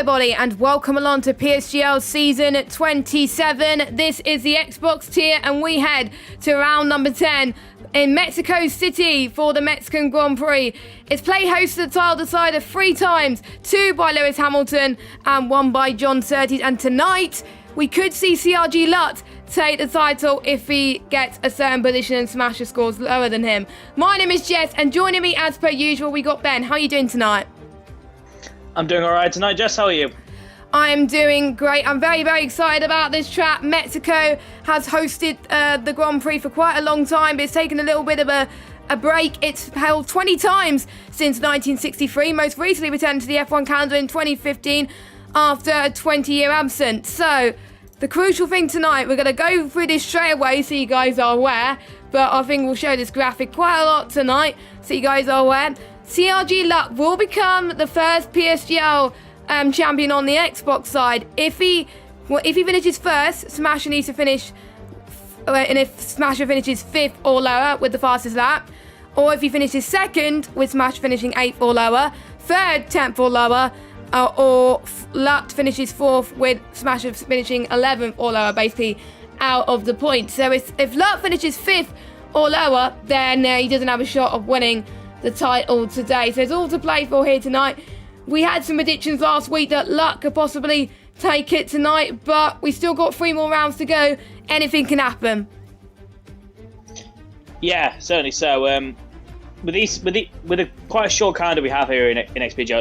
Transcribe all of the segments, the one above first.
everybody, and welcome along to PSGL Season 27. This is the Xbox tier, and we head to round number 10 in Mexico City for the Mexican Grand Prix. It's play host to the title decider 3 times, 2 by Lewis Hamilton and 1 by John Surtees. And tonight, we could see CRG Lutt take the title if he gets a certain position and Smasher scores lower than him. My name is Jess, and joining me as per usual, we got Ben. How are you doing tonight? I'm doing all right tonight, Jess. How are you? I am doing great. I'm very, very excited about this track. Mexico has hosted the Grand Prix for quite a long time, but it's taken a little bit of a break. It's held 20 times since 1963, most recently returned to the F1 calendar in 2015 after a 20-year absence. So, the crucial thing tonight, we're going to go through this straight away so you guys are aware, but I think we'll show this graphic quite a lot tonight so you guys are aware. CRG Lutt will become the first PSGL champion on the Xbox side. If he finishes first, Smasher needs to finish, and if Smasher finishes 5th or lower with the fastest lap, or if he finishes 2nd with Smasher finishing 8th or lower, 3rd, 10th or lower, or Lutt finishes 4th with Smasher finishing 11th or lower, basically out of the point. So if Lutt finishes 5th or lower, then he doesn't have a shot of winning the title today. So it's all to play for here tonight. We had some predictions last week that Lutt could possibly take it tonight, but we still got 3 more rounds to go. Anything can happen. Yeah, certainly so. With a quite a short calendar we have here in XBGL,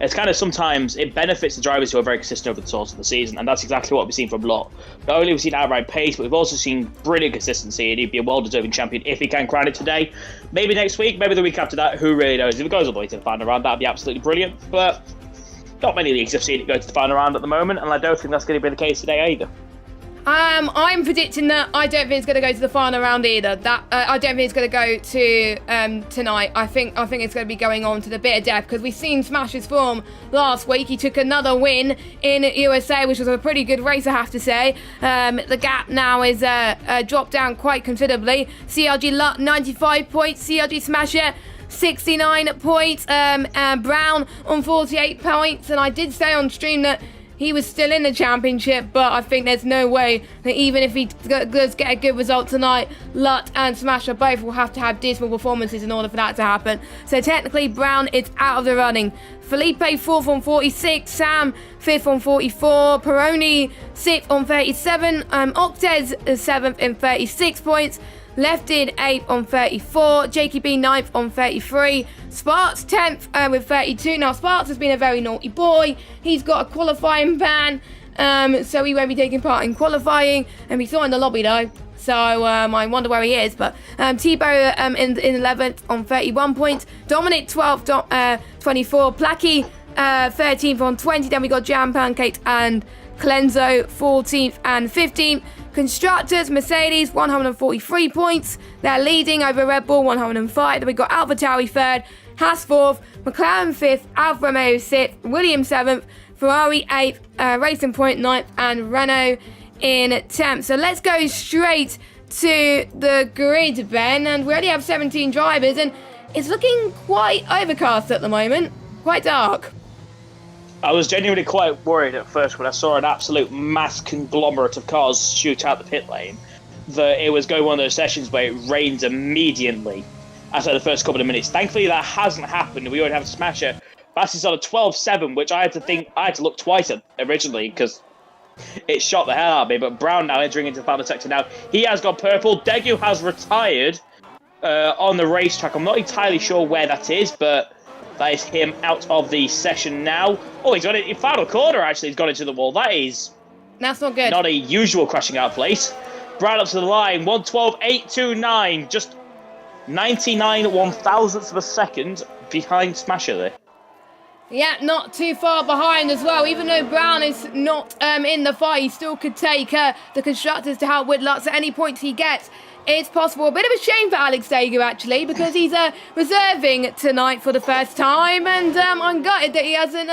it's kind of sometimes it benefits the drivers who are very consistent over the course of the season, and that's exactly what we've seen from Lutt. Not only have we seen outright pace, but we've also seen brilliant consistency, and he'd be a well-deserving champion if he can crown it today. Maybe next week, maybe the week after that, who really knows? If it goes all the way to the final round, that'd be absolutely brilliant, but not many leagues have seen it go to the final round at the moment, and I don't think that's going to be the case today either. I'm predicting that I don't think it's going to go to the final round either. I don't think it's going to go to tonight. I think it's going to be going on to the bitter death, because we've seen Smash's form last week. He took another win in USA, which was a pretty good race, I have to say. The gap now is dropped down quite considerably. CRG Lutt 95 points, CRG Smasher 69 points, Brown on 48 points, and I did say on stream that he was still in the championship, but I think there's no way that even if he does get a good result tonight, Lutt and Smasher both will have to have dismal performances in order for that to happen. So technically, Brown is out of the running. Felipe 4th on 46, Sam 5th on 44, Peroni 6th on 37, Octez 7th in 36 points, Lefted 8th on 34, Jakey B 9th on 33, Sparks 10th with 32. Now Sparks has been a very naughty boy. He's got a qualifying ban, so he won't be taking part in qualifying, and we saw in the lobby though. So I wonder where he is. But Tebow in 11th on 31 points, Dominic 12th 24, Placky 13th on 20. Then we got Jam Pancake and Clenzo 14th and 15th. Constructors, Mercedes, 143 points. They're leading over Red Bull, 105. Then we've got AlphaTauri 3rd, Haas 4th, McLaren 5th, Alfa Romeo 6th, Williams 7th, Ferrari 8th, Racing Point 9th, and Renault in 10th. So let's go straight to the grid, Ben. And we already have 17 drivers, and it's looking quite overcast at the moment, quite dark. I was genuinely quite worried at first when I saw an absolute mass conglomerate of cars shoot out the pit lane, that it was going one of those sessions where it rains immediately after the first couple of minutes. Thankfully, that hasn't happened. We already have a Smasher. Bassey's on a 12.7, which I had to look twice at originally because it shot the hell out of me. But Brown now entering into the final sector now. He has got purple. Degu has retired on the racetrack. I'm not entirely sure where that is, but that is him out of the session now. Oh, he's got it in final corner, actually. He's got into the wall. That's not good. Not a usual crashing out place. Brown up to the line. 112.829. Just 99 one-thousandths of a second behind Smasher there. Yeah, not too far behind as well. Even though Brown is not in the fight, he still could take the constructors to help with Lutt. At any point he gets, it's possible. A bit of a shame for Alex Degu, actually, because he's reserving tonight for the first time, and I'm gutted that he hasn't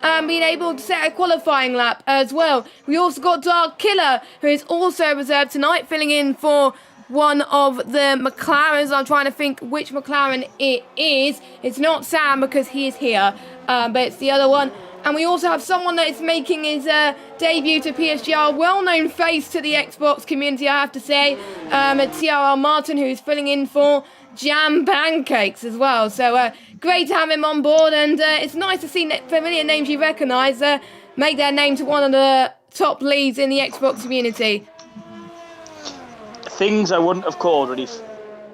been able to set a qualifying lap as well. We also got Dark Killer, who is also reserved tonight, filling in for one of the McLarens. I'm trying to think which McLaren it is. It's not Sam because he is here, but it's the other one. And we also have someone that is making his debut to PSGL, well-known face to the Xbox community, I have to say. TRL Martin, who's filling in for Jam Pancakes as well. So great to have him on board, and it's nice to see familiar names you recognise make their name to one of the top leads in the Xbox community. Things I wouldn't have called really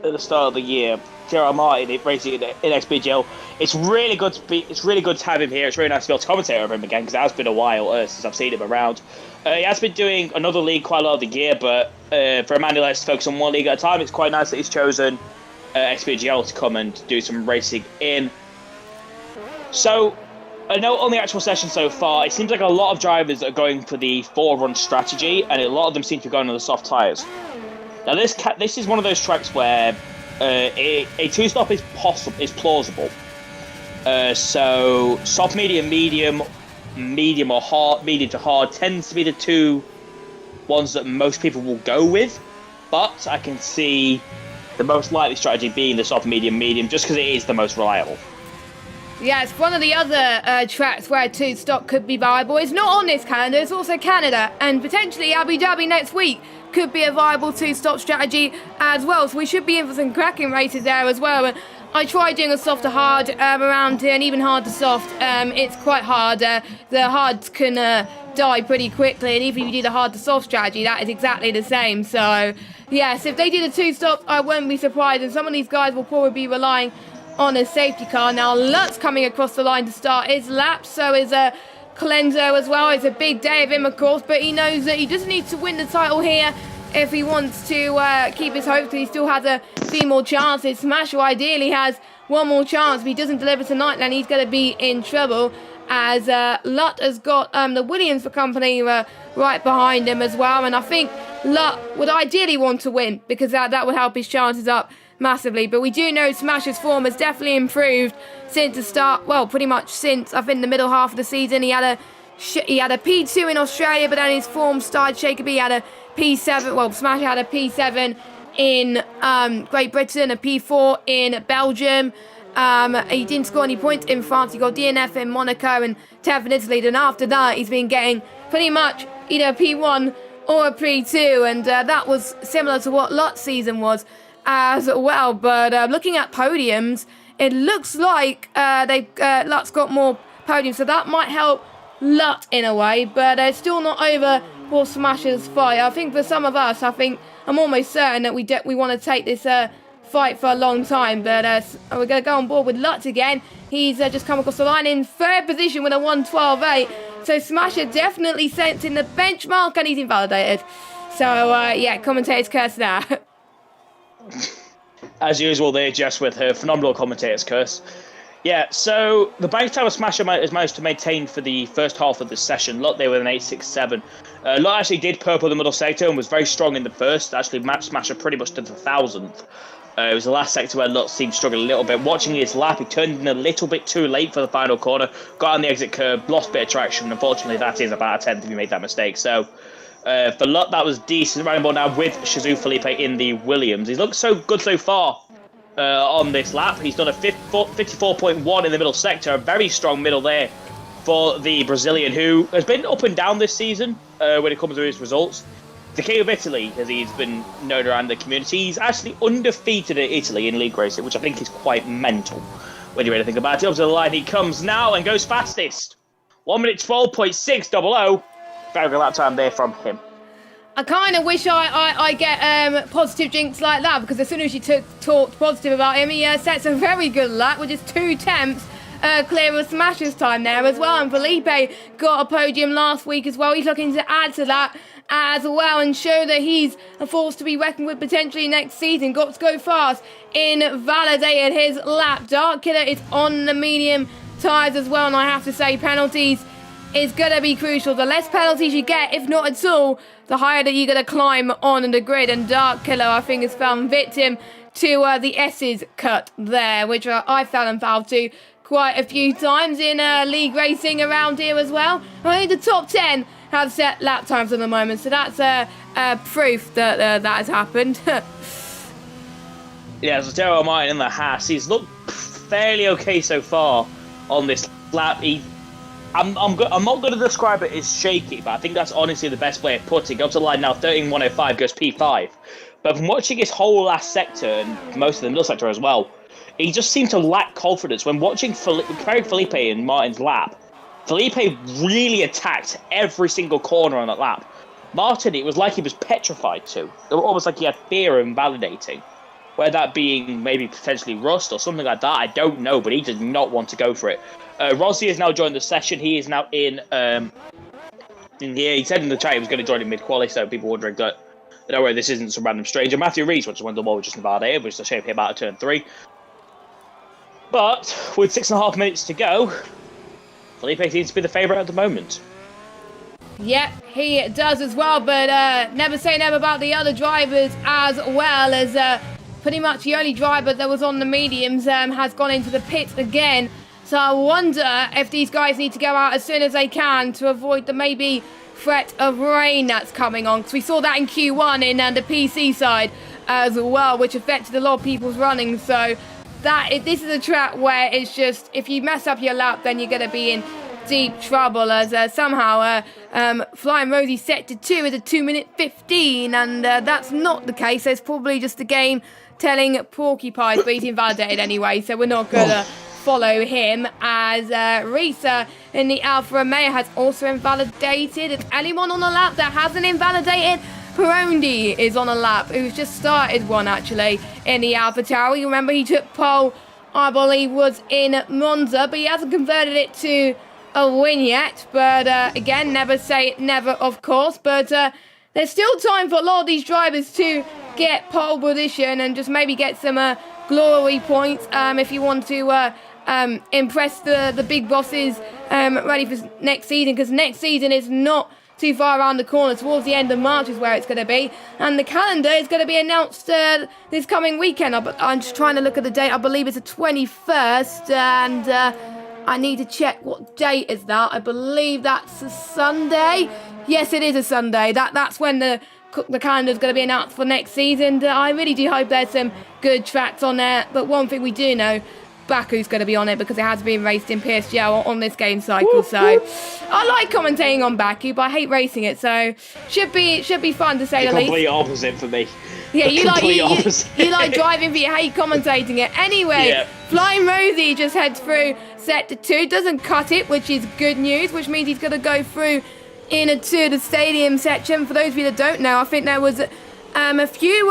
at the start of the year. TRL Martin racing in XBGL. It's really good to have him here. It's really nice to be able to commentate over him again, because it has been a while since I've seen him around. He has been doing another league quite a lot of the year, but for a man who likes to focus on one league at a time, it's quite nice that he's chosen XBGL to come and do some racing in. So, I know on the actual session so far, it seems like a lot of drivers are going for the 4-run strategy, and a lot of them seem to be going on the soft tyres. Now, this is one of those tracks where a 2-stop is plausible. So soft, medium or hard, medium to hard tends to be the two ones that most people will go with. But I can see the most likely strategy being the soft, medium, just because it is the most reliable. Yeah, it's one of the other tracks where a 2-stop could be viable. It's not on this calendar, it's also Canada, and potentially Abu Dhabi next week could be a viable 2-stop strategy as well. So we should be in for some cracking races there as well. I tried doing a soft to hard around here, and even hard to soft. It's quite hard. The hards can die pretty quickly, and even if you do the hard to soft strategy, that is exactly the same. So yes, if they do the 2-stops, I wouldn't be surprised, and some of these guys will probably be relying on a safety car. Now Lutz coming across the line to start his lap, so is Clenzo as well. It's a big day of him, of course, but he knows that he doesn't need to win the title here if he wants to keep his hopes, because he still has a few more chances. Smash, who ideally has one more chance, if he doesn't deliver tonight, then he's going to be in trouble, as Lut has got the Williams for company right behind him as well, and I think Lut would ideally want to win, because that would help his chances up massively. But we do know Smash's form has definitely improved since the start, well, pretty much since, I think, the middle half of the season. He had a P2 in Australia, but then his form started shaking. He had a P7, well, Smash had a P7 in Great Britain, a P4 in Belgium. He didn't score any points in France. He got DNF in Monaco and 10th in Italy. Then after that, he's been getting pretty much either a P1 or a P2, and that was similar to what Lutz's season was as well. But looking at podiums, it looks like Lutz got more podiums, so that might help Lut in a way, but it's still not over for Smash's fight. I think for some of us, I'm almost certain that we want to take this fight for a long time, but we're going to go on board with Lutz again. He's just come across the line in third position with a 1:12.8, so Smasher definitely sensing the benchmark, and he's invalidated. So yeah, commentator's curse there. As usual, they're just with her phenomenal commentator's curse. Yeah, so the bank time of Smasher has managed to maintain for the first half of the session. Lot there with an 8.67. Lot actually did purple the middle sector and was very strong in the first. Actually matched Smasher pretty much to the 1,000th. It was the last sector where Lot seemed to struggle a little bit. Watching his lap, he turned in a little bit too late for the final corner, got on the exit curb, lost a bit of traction. Unfortunately, that is about a 10th if you made that mistake. So for Lot, that was decent. Running ball now with Shazoo Felipe in the Williams. He's looked so good so far on this lap. He's done a 54.1 in the middle sector. A very strong middle there for the Brazilian, who has been up and down this season when it comes to his results. The King of Italy, as he's been known around the community, he's actually undefeated in Italy in league racing, which I think is quite mental when you really think about it. Up to the line he comes now and goes fastest. 1 minute 12.600. Very good lap time there from him. I kind of wish I get positive jinx like that, because as soon as you talked positive about him, he sets a very good lap, which is 2/10 clear of Smasher's time there as well. And Felipe got a podium last week as well. He's looking to add to that as well and show that he's a force to be reckoned with potentially next season. Got to go fast. Invalidated his lap. Dark Killer is on the medium tyres as well, and I have to say penalties is going to be crucial. The less penalties you get, if not at all, the higher that you're going to climb on the grid. And Dark Killer, I think, has fallen victim to the S's cut there, which I fell and fouled to quite a few times in league racing around here as well. I think the top 10 have set lap times at the moment. So that's proof that that has happened. Yeah, so Tyrrell Martin in the Haas, he's looked fairly okay so far on this lap. I'm not going to describe it as shaky, but I think that's honestly the best way of putting it. Go to the line now, 13.105 goes P5. But from watching his whole last sector, and most of the middle sector as well, he just seemed to lack confidence. When watching comparing Felipe and Martin's lap, Felipe really attacked every single corner on that lap. Martin, it was like he was petrified to. Almost like he had fear of invalidating. Whether that being maybe potentially rust or something like that, I don't know, but he did not want to go for it. Rossi has now joined the session. He is now in here. He said in the chat he was going to join in mid-quali, so people wondering that, don't worry, this isn't some random stranger. Matthew Rees, which is one of the more just invalidated, which is a shame him out of turn 3. But with 6.5 minutes to go, Felipe seems to be the favourite at the moment. Yep, he does as well, but never say never about the other drivers as well, as pretty much the only driver that was on the mediums has gone into the pit again. So I wonder if these guys need to go out as soon as they can to avoid the maybe threat of rain that's coming on. Because we saw that in Q1 in the PC side as well, which affected a lot of people's running. So this is a track where it's just, if you mess up your lap, then you're going to be in deep trouble, as somehow Flying Rosie set to 2 is a 2:15, and that's not the case. It's probably just the game telling Porcupine, but he's invalidated anyway, so we're not going to follow him, as Risa in the Alfa Romeo has also invalidated. If anyone on a lap that hasn't invalidated, Perondi is on a lap, who's just started one actually in the Alfa Tauri. Remember, he took pole, I believe, was in Monza, but he hasn't converted it to a win yet. But again, never say never, of course, but there's still time for a lot of these drivers to get pole position and just maybe get some glory points if you want to impress the big bosses ready for next season, because next season is not too far around the corner. Towards the end of March is where it's going to be, and the calendar is going to be announced this coming weekend. I'm just trying to look at the date. I believe it's the 21st, and I need to check what date is that. I believe that's a Sunday. Yes, it is a Sunday. That's when the calendar is going to be announced for next season. I really do hope there's some good tracks on there. But one thing we do know, Baku's going to be on it because it has been raced in PSGL on this game cycle. So I like commentating on Baku, but I hate racing it. So should be fun, to say the least. Complete opposite for me. Yeah, you like driving, but you hate commentating it. Anyway, yeah. Flying Rosie just heads through sector 2, doesn't cut it, which is good news, which means he's going to go through into the stadium section. For those of you that don't know, I think there was a few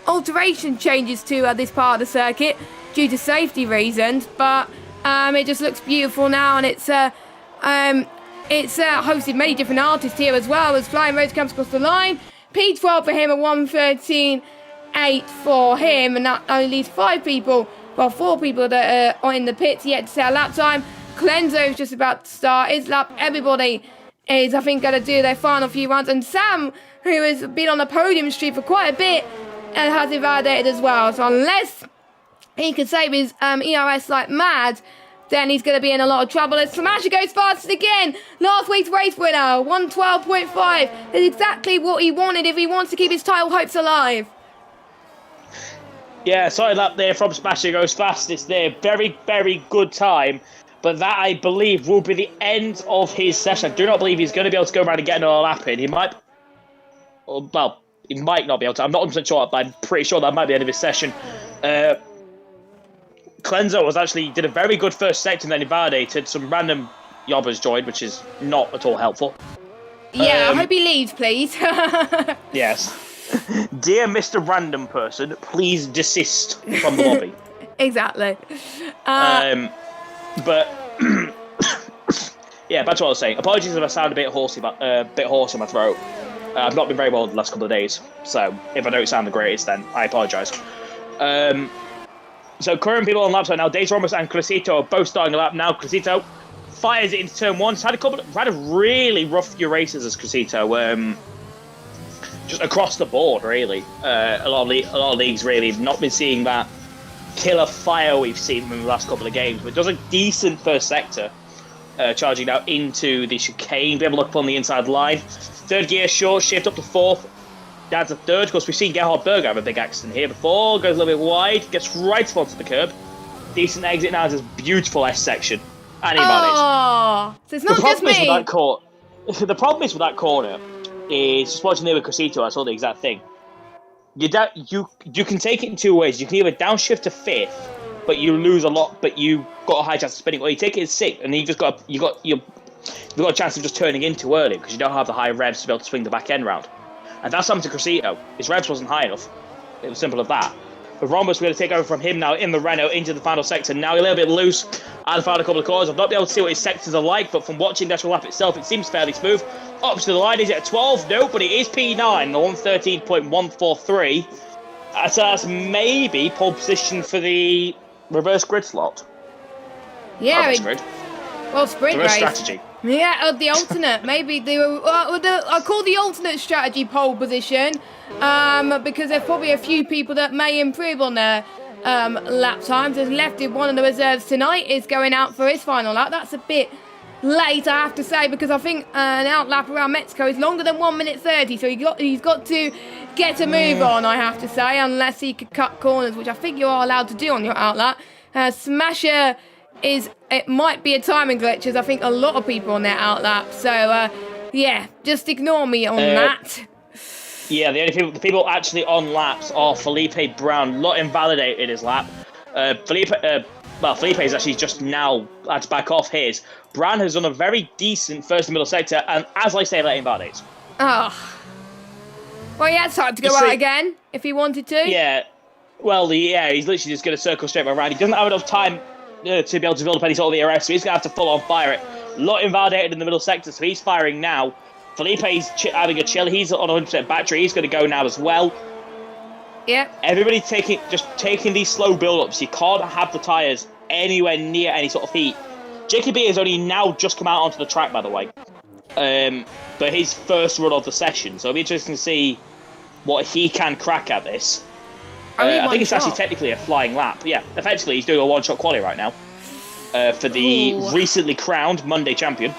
alteration changes to this part of the circuit due to safety reasons, but it just looks beautiful now, and it's hosted many different artists here as well, as Flying Rosie comes across the line. P12 for him, a 1:13.8 for him, and that only leaves 4 people that are in the pits yet to set a lap time. Clenzo's just about to start his lap. Everybody is, I think, going to do their final few runs, and Sam, who has been on the podium streak for quite a bit, has invalidated as well. So unless he can save his ERS like mad, then he's going to be in a lot of trouble. As Smasher goes fastest again. Last week's race winner, 1:12.5. Is exactly what he wanted if he wants to keep his title hopes alive. Yeah, solid lap there from Smasher goes fastest there. Very, very good time. But that, I believe, will be the end of his session. I do not believe he's going to be able to go around and get another lap in. He might not be able to. I'm not 100% sure, but I'm pretty sure that might be the end of his session. Clenzo did a very good first sector and then invalidated. Some random yobbers joined, which is not at all helpful. Yeah, I hope he leaves, please. Yes. Dear Mr. Random Person, please desist from the lobby. Exactly. But yeah, that's what I was saying. Apologies if I sound a bit hoarse in my throat. I've not been very well the last couple of days, so if I don't sound the greatest, then I apologise. So current people on laps right now, Days Ramos and Crescito are both starting a lap now. Crescito fires it into turn 1. He's had a really rough few races as Crescito. Just across the board, really. A lot of leagues really have not been seeing that killer fire we've seen in the last couple of games, but it does a decent first sector. charging now into the chicane. Be able to look up on the inside line. Third gear short shift up to fourth. Down to third. Of course, we've seen Gerhard Berger have a big accident here before. Goes a little bit wide. Gets right onto the curb. Decent exit now. This beautiful S section. And he managed. Oh, so it's not just me. The problem is with that corner is just watching there with Cosito. I saw the exact thing. You can take it in two ways. You can either downshift to fifth, but you lose a lot, but you got a high chance of spinning, or you take it as sixth, and you've got a chance of just turning in too early because you don't have the high revs to be able to swing the back end round. And that's happened to Cosito. His revs wasn't high enough. It was simple as that. But Rhombus, we're going to take over from him now in the Renault into the final sector. Now a little bit loose and found a couple of corners. I've not been able to see what his sectors are like, but from watching the actual lap itself, it seems fairly smooth. Up to the line, is it a 12? No, but it is P9, the 113.143. So that's maybe pole position for the reverse grid slot. Yeah, reverse grid. Well, sprint reverse race. strategy. Yeah, the alternate. Maybe I call the alternate strategy pole position because there's probably a few people that may improve on their lap times. As Lefty, one of the reserves tonight, is going out for his final lap. That's a bit late, I have to say, because I think an out lap around Mexico is longer than 1 minute 30, so he's got to get a move on, I have to say, unless he could cut corners, which I think you are allowed to do on your out lap. Smasher it might be a timing glitch, as I think a lot of people on their out lap. So yeah, just ignore me on that. Yeah, the people actually on laps are Felipe Brown, not invalidated his lap. Felipe is actually just now had to back off his. Brown has done a very decent first and middle sector, and as I say, that invalidates. Oh. Well, he had time to go out again if he wanted to. Yeah. Well, he's literally just going to circle straight around. He doesn't have enough time to be able to develop any sort of ERS, so he's going to have to full on fire it. Lot invalidated in the middle sector, so he's firing now. Felipe's having a chill. He's on 100% battery. He's going to go now as well. Yep. Everybody taking these slow build-ups. You can't have the tyres anywhere near any sort of heat. Jakey B has only now just come out onto the track, by the way. But his first run of the session, so it'll be interesting to see what he can crack at this. I think it's actually technically a flying lap. Yeah, effectively he's doing a one-shot quali right now for the recently crowned Monday champion.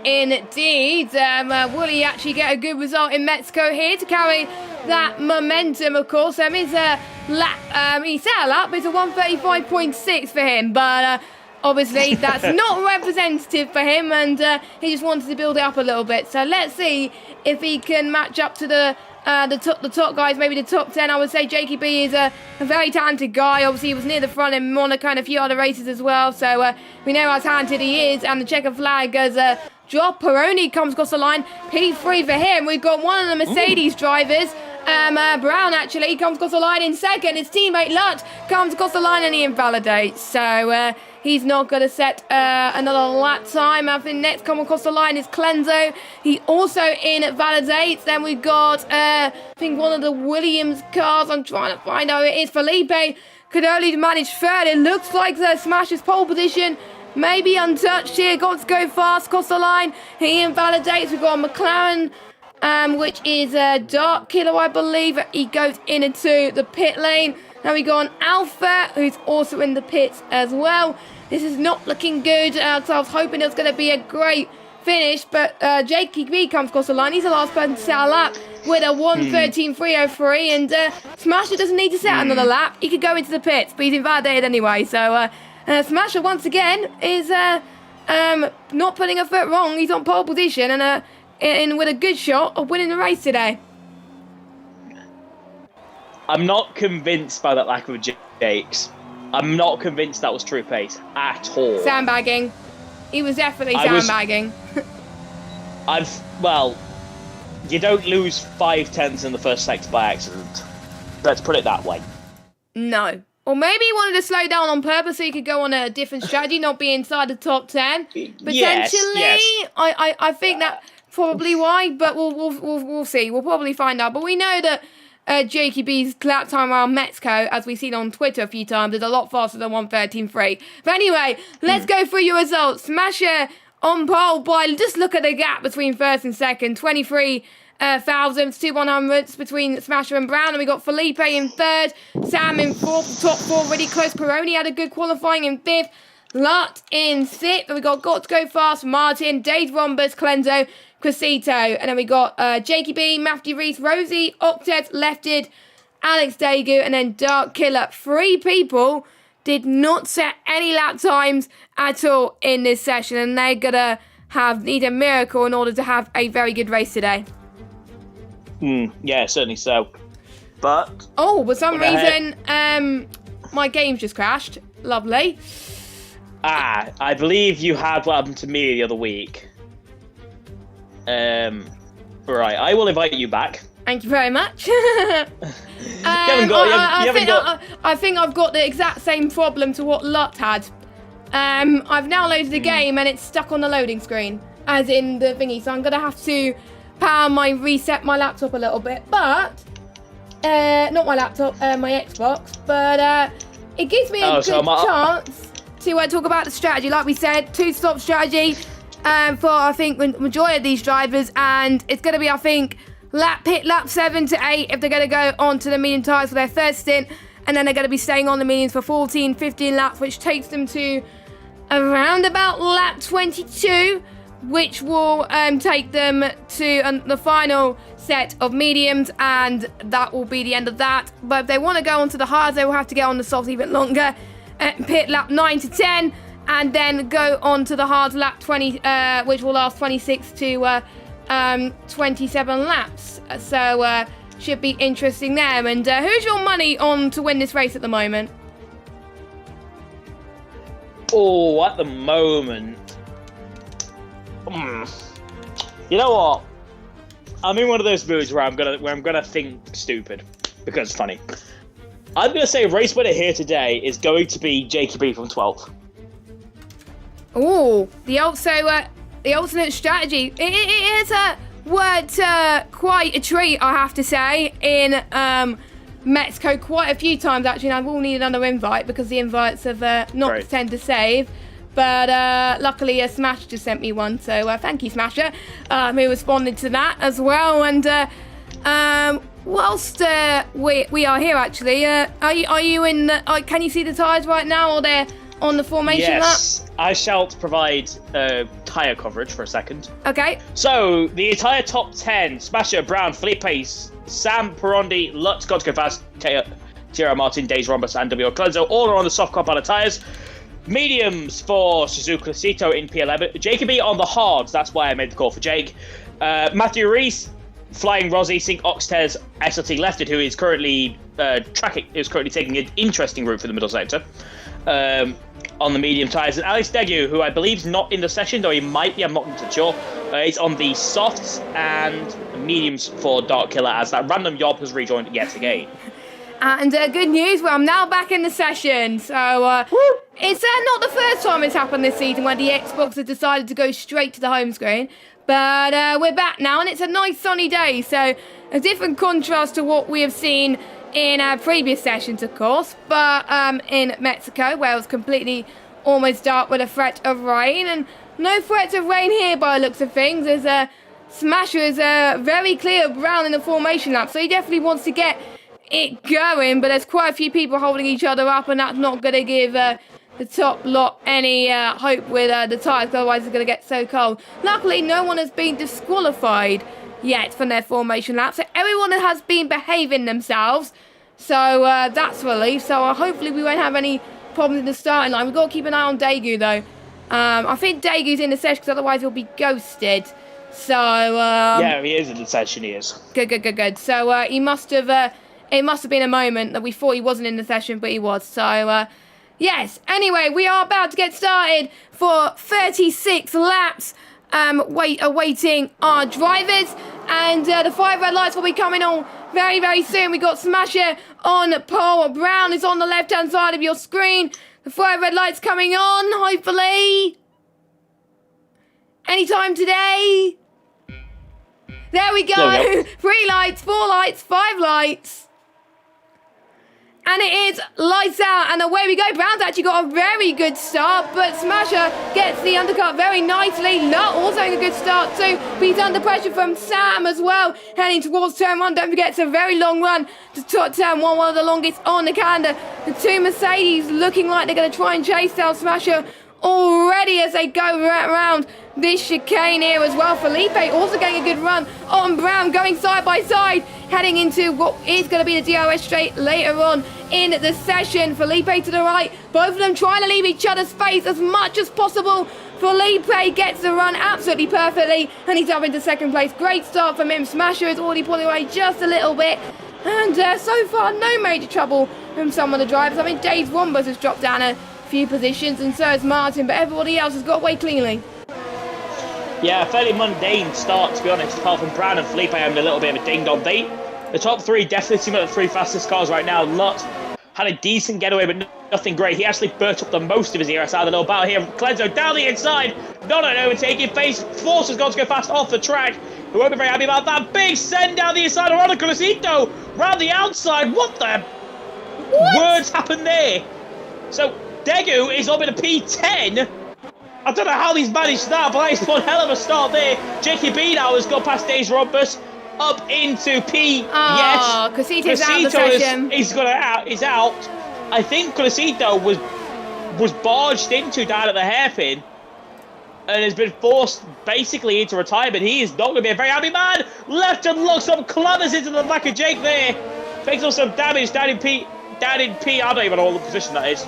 Indeed. Will he actually get a good result in Mexico here to carry that momentum, of course? His lap, he set a lap, it's a 135.6 for him, but obviously that's not representative for him, and he just wanted to build it up a little bit. So let's see if he can match up to the top guys, maybe the top 10. I would say Jakey B is a very talented guy. Obviously, he was near the front in Monaco and a few other races as well, so we know how talented he is. And the checker flag as drop. Peroni comes across the line. P3 for him. We've got one of the Mercedes drivers. Brown actually comes across the line in second. His teammate Lutt comes across the line and he invalidates. So he's not going to set another lap time. I think next come across the line is Clenzo. He also invalidates. Then we've got, I think, one of the Williams cars. I'm trying to find out who it is. Felipe could only manage third. It looks like the Smasher's pole position. Maybe untouched here. Got to go fast across the line. He invalidates. We've got a McLaren, which is Dark Killer, I believe. He goes into the pit lane. Now we got an Alpha, who's also in the pits as well. This is not looking good. So I was hoping it was going to be a great finish, but Jakey B comes across the line. He's the last person to set a lap with a 1:13.303, and Smasher doesn't need to set another lap. He could go into the pits, but he's invalidated anyway. So Smasher, once again, is not putting a foot wrong. He's on pole position and with a good shot of winning the race today. I'm not convinced by that lack of Jakes. I'm not convinced that was true pace at all. Sandbagging. He was definitely sandbagging. Well, you don't lose 5/10 in the first sector by accident. Let's put it that way. No. Or maybe he wanted to slow down on purpose so he could go on a different strategy, not be inside the top 10. Potentially, yes. I think that's probably why, but we'll see. We'll probably find out. But we know that Jakey B's lap time around Mexico, as we've seen on Twitter a few times, is a lot faster than 1:13.3. But anyway, let's go through your results. Smasher on pole, boy, just look at the gap between first and second. 23 thousandths, 2/100ths between Smasher and Brown. And we got Felipe in third, Sam in fourth, top four really close. Peroni had a good qualifying in fifth. Lut in 6th. And we got to Go Fast, Martin, Dave Rombus, Clenzo, Crescito. And then we got Jakey B, Matthew Reese, Rosie, Octet, Lefted, Alex Dagu, and then Dark Killer. 3 people did not set any lap times at all in this session. And they're going to need a miracle in order to have a very good race today. Yeah, certainly so. But... Oh, for some reason, my game's just crashed. Lovely. I believe you had what happened to me the other week. Right, I will invite you back. Thank you very much. I think I've got the exact same problem to what Lut had. I've now loaded the game and it's stuck on the loading screen, as in the thingy. So I'm going to have to reset my laptop a little bit. But, not my laptop, my Xbox. But it gives me a good chance to talk about the strategy. Like we said, 2-stop strategy for, I think, the majority of these drivers. And it's going to be, I think, lap 7 to 8 if they're going to go on to the medium tyres for their first stint. And then they're going to be staying on the mediums for 14, 15 laps, which takes them to around about lap 22, which will take them to the final set of mediums, and that will be the end of that. But if they want to go on to the hards, they will have to get on the softs even longer. Pit lap 9 to 10, and then go on to the hards lap 20, which will last 26 to 27 laps. So should be interesting there. And who's your money on to win this race at the moment? Oh, at the moment, you know what? I'm in one of those moods where I'm gonna think stupid because it's funny. I'm gonna say race winner here today is going to be Jakey B from 12th. Oh, the alternate strategy. It is worked quite a treat, I have to say, in Mexico quite a few times actually, and I will need another invite because the invites have not tend to save. But luckily, Smash just sent me one, so thank you, Smasher, who responded to that as well. And whilst we are here, actually, are you in? Can you see the tyres right now, or they're on the formation lap? Yes, I shall provide tyre coverage for a second. Okay. So the entire top 10: Smasher, Brown, Felipe, Sam, Perondi, Lutz, Got to Go Fast, Tierra Martin, Days Rombus, and W. Clenzo, all are on the soft compound tyres. Mediums for Suzuka Cito in P11. Jacob B on the hards, that's why I made the call for Jake. Matthew Reese, Flying Rosie, Sync Oxtez, SLT Lefted, who is currently taking an interesting route for the middle sector on the medium tyres. And Alex Degu, who I believe is not in the session, though he might be, I'm not sure. He's on the softs and mediums for Dark Killer, as that random yob has rejoined yet again. And good news, well, I'm now back in the session. So it's not the first time it's happened this season when the Xbox has decided to go straight to the home screen. But we're back now, and it's a nice sunny day. So a different contrast to what we have seen in our previous sessions, of course. But in Mexico, where it was completely almost dark with a threat of rain. And no threats of rain here by the looks of things, as Smasher is very clear of Brown in the formation lap. So he definitely wants to get it going, but there's quite a few people holding each other up, and that's not going to give the top lot any hope with the tyres, otherwise it's going to get so cold. Luckily, no one has been disqualified yet from their formation lap, so everyone has been behaving themselves, so that's a relief. So hopefully we won't have any problems in the starting line. We've got to keep an eye on Daegu, though. I think Daegu's in the session, because otherwise he'll be ghosted. So yeah, he is in the session, he is. Good. So he must have... It must have been a moment that we thought he wasn't in the session, but he was. So, yes. Anyway, we are about to get started for 36 laps, awaiting our drivers. And the 5 red lights will be coming on very, very soon. We got Smasher on pole. Brown is on the left-hand side of your screen. The 5 red lights coming on, hopefully. Anytime today. There we go. 3 lights, 4 lights, 5 lights. And it is lights out, and away we go. Brown's actually got a very good start, but Smasher gets the undercut very nicely. Lut also having a good start too, but he's under pressure from Sam as well, heading towards turn 1. Don't forget, it's a very long run to turn 1, one of the longest on the calendar. The 2 Mercedes looking like they're going to try and chase down Smasher already as they go around this chicane here as well. Felipe also getting a good run on Brown, going side by side, heading into what is going to be the DRS straight later on in the session. Felipe to the right, both of them trying to leave each other's space as much as possible. Felipe gets the run absolutely perfectly, and he's up into second place. Great start from him. Smasher is already pulling away just a little bit, and so far no major trouble from some of the drivers. I mean, Dave Wombers has dropped down a few positions, and so has Martin, but everybody else has got away cleanly. Yeah, a fairly mundane start, to be honest, apart from Brown and Felipe having a little bit of a ding-dong. The top three definitely seem like the three fastest cars right now. Lott had a decent getaway, but nothing great. He actually burnt up the most of his ERS out of the little battle here. Clenzo down the inside, not an overtaking face. Force has got to go fast off the track. We won't be very happy about that. Big send down the inside. Around Colasito, round the outside. What the words happened there? So Degu is up in a P10. I don't know how he's managed that, but it's one hell of a start there. JKB now has got past Days Rombus up into P. Oh, yes, Cosito's out of the session. He's out. I think Cosito was barged into down at the hairpin and has been forced basically into retirement. He is not going to be a very happy man. Left and looks up, clambers into the back of Jake there. Takes off some damage down in P. I don't even know what the position that is.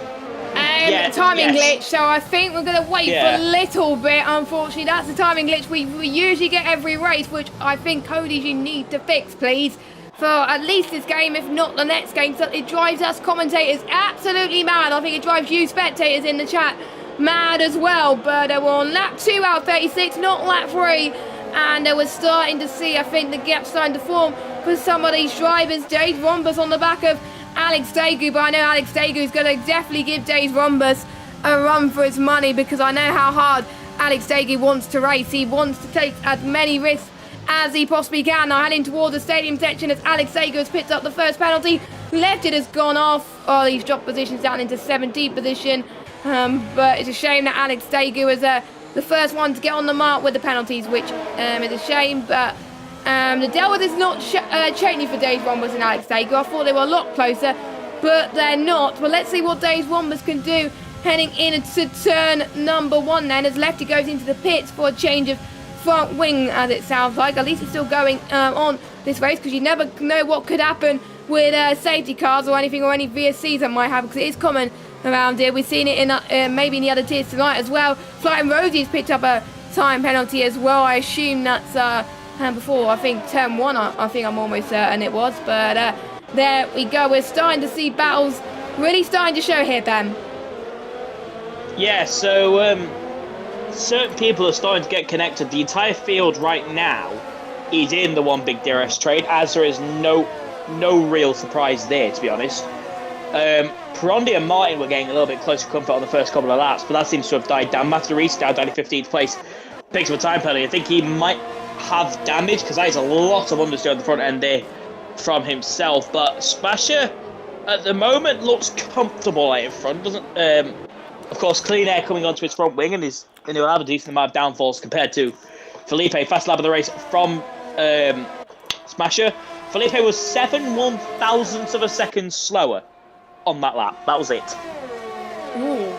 Timing glitch, so I think we're going to wait for a little bit. Unfortunately, that's the timing glitch we usually get every race, which I think, Cody, you need to fix, please, for at least this game, if not the next game. So it drives us commentators absolutely mad. I think it drives you spectators in the chat mad as well. But we're on lap 2 out of 36, not lap 3. And we're starting to see, I think, the gap starting to form for some of these drivers. Dave Rombus on the back of Alex Dagu, but I know Alex Dagu is going to definitely give Dave Rombus a run for his money, because I know how hard Alex Dagu wants to race. He wants to take as many risks as he possibly can. Now heading towards the stadium section as Alex Dagu has picked up the first penalty. Left it has gone off. Oh, he's dropped positions down into 17th position. But it's a shame that Alex Dagu is the first one to get on the mark with the penalties, which is a shame. But the Delwas is not changing for Dave Rombus and Alex Dagu. I thought they were a lot closer, but they're not. Well, let's see what Dave Rombus can do heading into turn number 1 then, as Lefty goes into the pits for a change of front wing, as it sounds like. At least it's still going on this race, because you never know what could happen with safety cars or anything, or any VSCs that might happen, because it is common around here. We've seen it in maybe in the other tiers tonight as well. Flying Rosie's picked up a time penalty as well. I assume that's before, I think, turn 1, I think I'm almost certain it was. But there we go. We're starting to see battles really starting to show here, Ben. Yeah, so certain people are starting to get connected. The entire field right now is in the one big DRS trade, as there is no real surprise there, to be honest. Perondi and Martin were getting a little bit closer comfort on the first couple of laps, but that seems to have died down. Matthew Reese down in 15th place, picks up a time penalty. I think he might have damage, because that is a lot of understeer on the front end there from himself. But Smasher at the moment looks comfortable out in front, doesn't of course, Clean Air coming onto his front wing, and he'll have a decent amount of downfalls compared to Felipe. Fast lap of the race from Smasher. Felipe was 7/1000ths of a second slower on that lap. That was it. Ooh.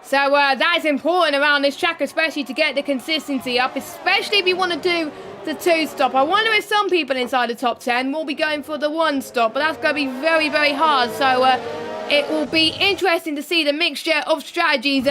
So that is important around this track, especially to get the consistency up, especially if you want to do the 2-stop. I wonder if some people inside the top 10 will be going for the 1-stop, but that's going to be very, very hard. So it will be interesting to see the mixture of strategies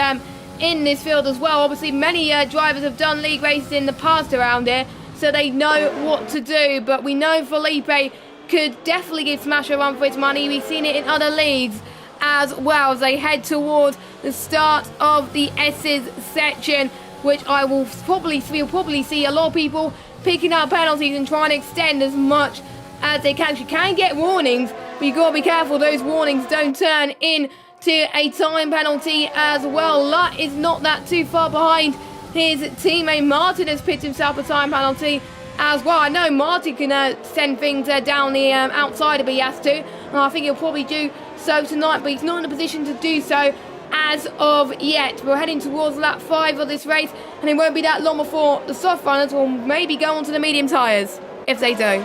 in this field as well. Obviously, many drivers have done league races in the past around here, so they know what to do. But we know Felipe could definitely give Smash a run for its money. We've seen it in other leagues as well, as they head towards the start of the S's section, which we'll probably see a lot of people picking up penalties and trying to extend as much as they can. You can get warnings, but you've got to be careful those warnings don't turn into a time penalty as well. Lutt is not that too far behind his teammate. Martin has picked himself a time penalty as well. I know Martin can send things down the outside if he has to, and I think he'll probably do so tonight, but he's not in a position to do so as of yet. We're heading towards lap 5 of this race, and it won't be that long before the soft runners will maybe go onto the medium tyres, if they do.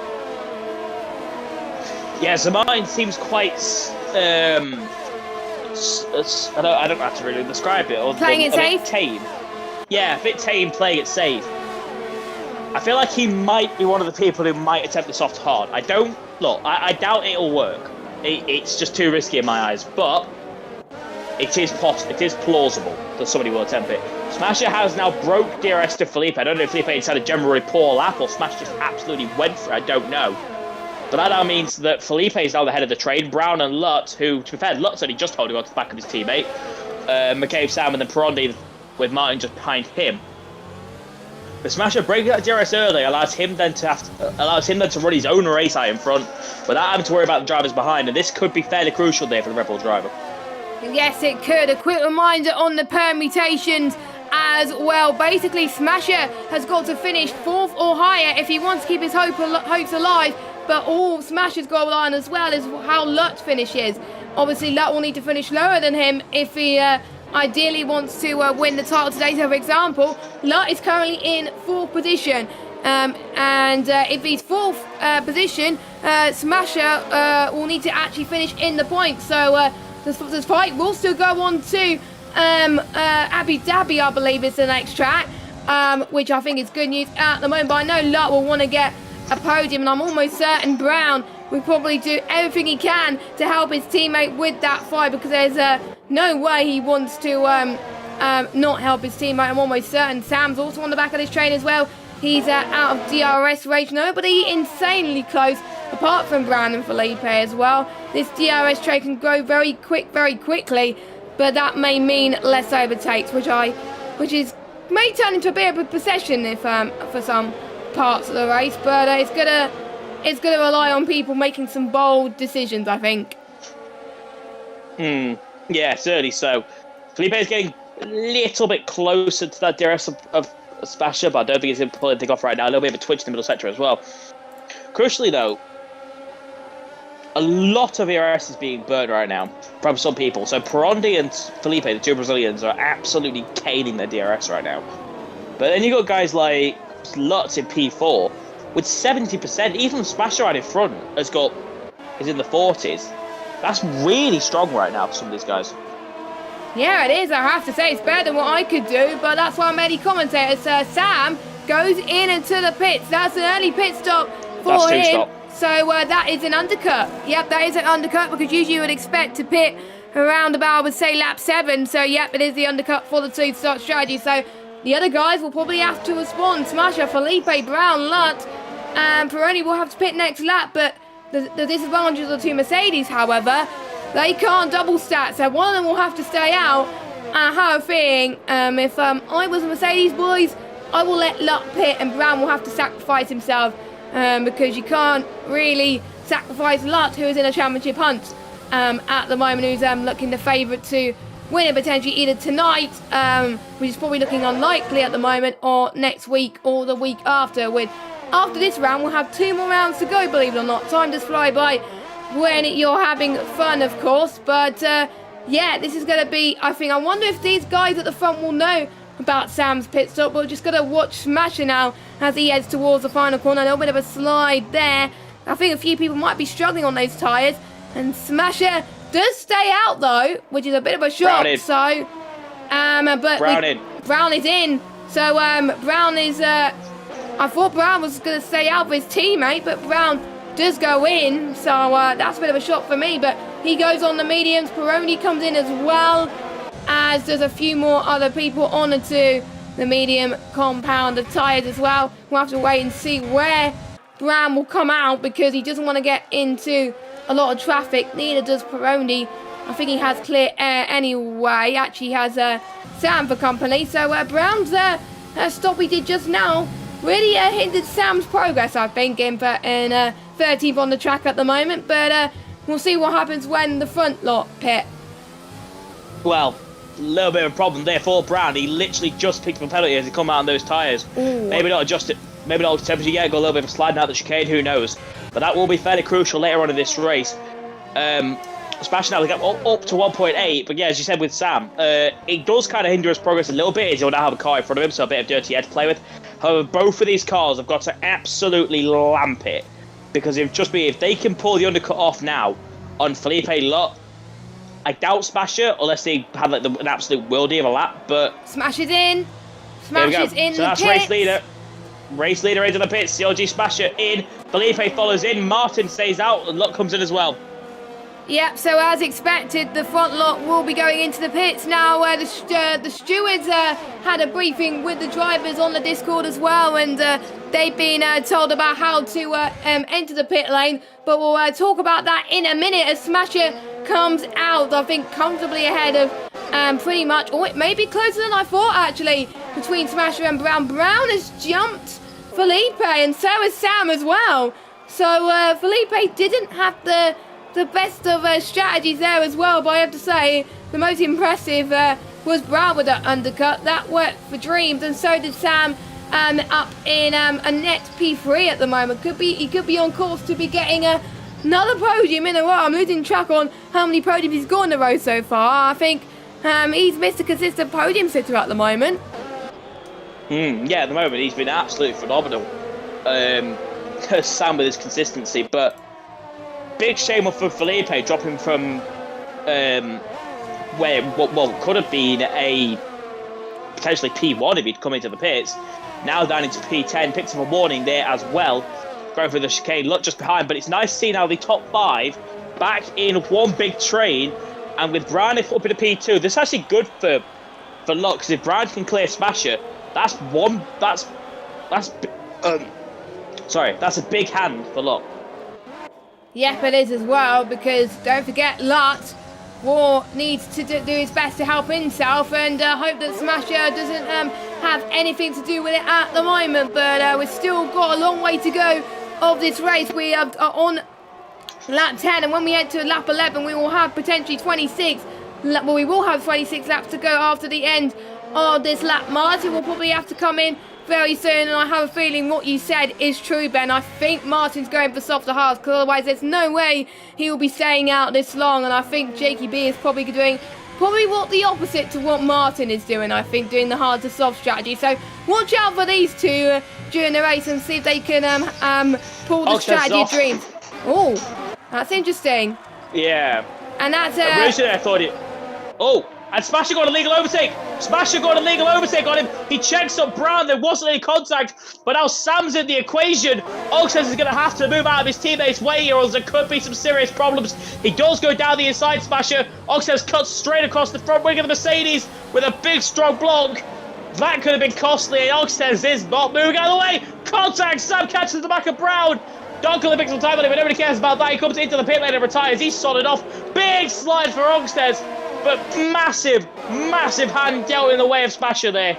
Yeah, so mine seems quite I don't have to really describe it. Playing it safe? Tame. Yeah, a bit tame, playing it safe. I feel like he might be one of the people who might attempt the soft hard. I doubt it'll work. It's just too risky in my eyes, but it is plausible that somebody will attempt it. Smasher has now broke DRS to Felipe. I don't know if Felipe had a generally poor lap or Smash just absolutely went for it. I don't know. But that now means that Felipe is now the head of the train. Brown and Lut, who, to be fair, Lut's only just holding on to the back of his teammate. McCabe, Sam, and then Perondi with Martin just behind him. The Smasher breaking that DRS early allows him then to run his own race out in front without having to worry about the drivers behind, and this could be fairly crucial there for the Red Bull driver. Yes, it could. A quick reminder on the permutations as well. Basically, Smasher has got to finish 4th or higher if he wants to keep his hopes alive, but all Smasher's goal line as well is how Lut finishes. Obviously, Lut will need to finish lower than him if he ideally wants to win the title today. So, for example, Lut is currently in 4th position. And if he's 4th position, Smasher will need to actually finish in the points. So this fight will still go on to Abu Dhabi, I believe is the next track, which I think is good news at the moment. But I know Lut will want to get a podium, and I'm almost certain Brown will probably do everything he can to help his teammate with that fight, because there's no way he wants to not help his teammate. I'm almost certain Sam's also on the back of this train as well. He's out of DRS range. Nobody insanely close apart from Brown and Felipe as well. This DRS train can go very quickly, but that may mean less overtakes, which may turn into a bit of a possession if for some parts of the race. But it's gonna rely on people making some bold decisions, I think. Yeah, certainly so. Felipe is getting a little bit closer to that DRS of Smasher, but I don't think he's going to pull anything off right now. A little bit of a twitch in the middle sector as well. Crucially, though, a lot of DRS is being burned right now from some people. So Perondi and Felipe, the two Brazilians, are absolutely caning their DRS right now. But then you got guys like Lutz in P4 with 70%. Even Smasher right in front is in the 40s. That's really strong right now for some of these guys. Yeah, it is. I have to say, it's better than what I could do, but that's why many commentators, Sam goes in into the pits. That's an early pit stop for him. So that is an undercut. Yep, that is an undercut, because usually you would expect to pit around about, I would say, lap 7. So, yep, it is the undercut for the 2-start strategy. So the other guys will probably have to respond. Smasher, Felipe, Brown, Lut, and Peroni will have to pit next lap. But the disadvantage of the two Mercedes, however, they can't double stack, so one of them will have to stay out. I have a feeling if I was a Mercedes boys, I will let Lut pit and Brown will have to sacrifice himself, because you can't really sacrifice Lut, who is in a championship hunt at the moment, who's looking the favourite to win it potentially either tonight, which is probably looking unlikely at the moment, or next week or the week after. After this round, we'll have 2 more rounds to go, believe it or not. Time does fly by when you're having fun, of course. But yeah, this is going to be, I wonder if these guys at the front will know about Sam's pit stop. We're just going to watch Smasher now as he heads towards the final corner. A little bit of a slide there. I think a few people might be struggling on those tyres. And Smasher does stay out though, which is a bit of a shock. So, but Brown is in. So Brown is, I thought Brown was going to stay out for his teammate, but Brown does go in, so that's a bit of a shock for me, but he goes on the mediums. Peroni comes in as well, as does a few more other people onto the medium compound of tyres as well. We'll have to wait and see where Brown will come out, because he doesn't want to get into a lot of traffic. Neither does Peroni. I think he has clear air anyway. Actually, he has Sam for company. So Brown's stop he did just now really hindered Sam's progress, I think, in 13th on the track at the moment, but we'll see what happens when the front lot pit. Well, a little bit of a problem there for Brown. He literally just picked up a penalty as he come out on those tyres. Maybe not adjust it, maybe not temperature yet, go a little bit of a sliding out the chicane, who knows. But that will be fairly crucial later on in this race. Smashing out the gap up to 1.8, but yeah, as you said with Sam, it does kind of hinder his progress a little bit, as he'll now have a car in front of him, so a bit of dirty air to play with. However, both of these cars have got to absolutely lamp it, because if they can pull the undercut off now on Felipe Lut I doubt Smasher, unless they have like an absolute worldie of a lap, but... Smash is in. There we Smash go. is in So the that's pits. race leader. Race leader into the pits. CLG Smasher in. Felipe follows in. Martin stays out. And Luck comes in as well. Yep, so as expected, the front lot will be going into the pits now. The stewards had a briefing with the drivers on the Discord as well, and they've been told about how to enter the pit lane. But we'll talk about that in a minute as Smasher comes out, I think, comfortably ahead of pretty much, or it may be closer than I thought actually, between Smasher and Brown. Brown has jumped Felipe, and so has Sam as well. So Felipe didn't have the best of strategies there as well, but I have to say the most impressive was Brown with that undercut. That worked for Dreams, and so did Sam up in a net P3 at the moment. He could be on course to be getting another podium in a row. I'm losing track on how many podiums he's got in a row so far. I think he's missed a consistent podium sitter at the moment. Yeah, at the moment he's been absolutely phenomenal. Sam with his consistency, but big shame for Felipe dropping from where what could have been a potentially P1 if he'd come into the pits. Now down into P10, picks up a warning there as well. Going for the chicane, Luck just behind, but it's nice to see now the top 5 back in one big train, and with Brown up in a P2, this is actually good for Luck, because if Brown can clear Smasher, that's a big hand for Luck. Yep, it is as well, because don't forget, Lutz needs to do his best to help himself and hope that Smasher doesn't have anything to do with it at the moment. But we've still got a long way to go of this race. We are on lap 10, and when we head to lap 11, we will have potentially 26. Well, we will have 26 laps to go after the end of this lap. Martin will probably have to come in very soon, and I have a feeling what you said is true, Ben. I think Martin's going for softer halves, because otherwise there's no way he will be staying out this long, and I think Jakey B is probably doing what the opposite to what Martin is doing, I think, doing the hard to soft strategy. So watch out for these two during the race and see if they can pull the strategy of Dreams. Oh, that's interesting. Yeah. And that's originally I thought it... Oh! And Smasher got a legal overtake. Smasher got a legal overtake on him. He checks up Brown. There wasn't any contact. But now Sam's in the equation. Oxes is going to have to move out of his teammate's way, or else there could be some serious problems. He does go down the inside, Smasher. Oxes cuts straight across the front wing of the Mercedes with a big, strong block. That could have been costly. Oxes is not moving out of the way. Contact. Sam catches the back of Brown. Duncan picks some time on him, but nobody cares about that. He comes into the pit lane and retires. He's solid off. Big slide for Oxes. But massive hand dealt in the way of Smasher there.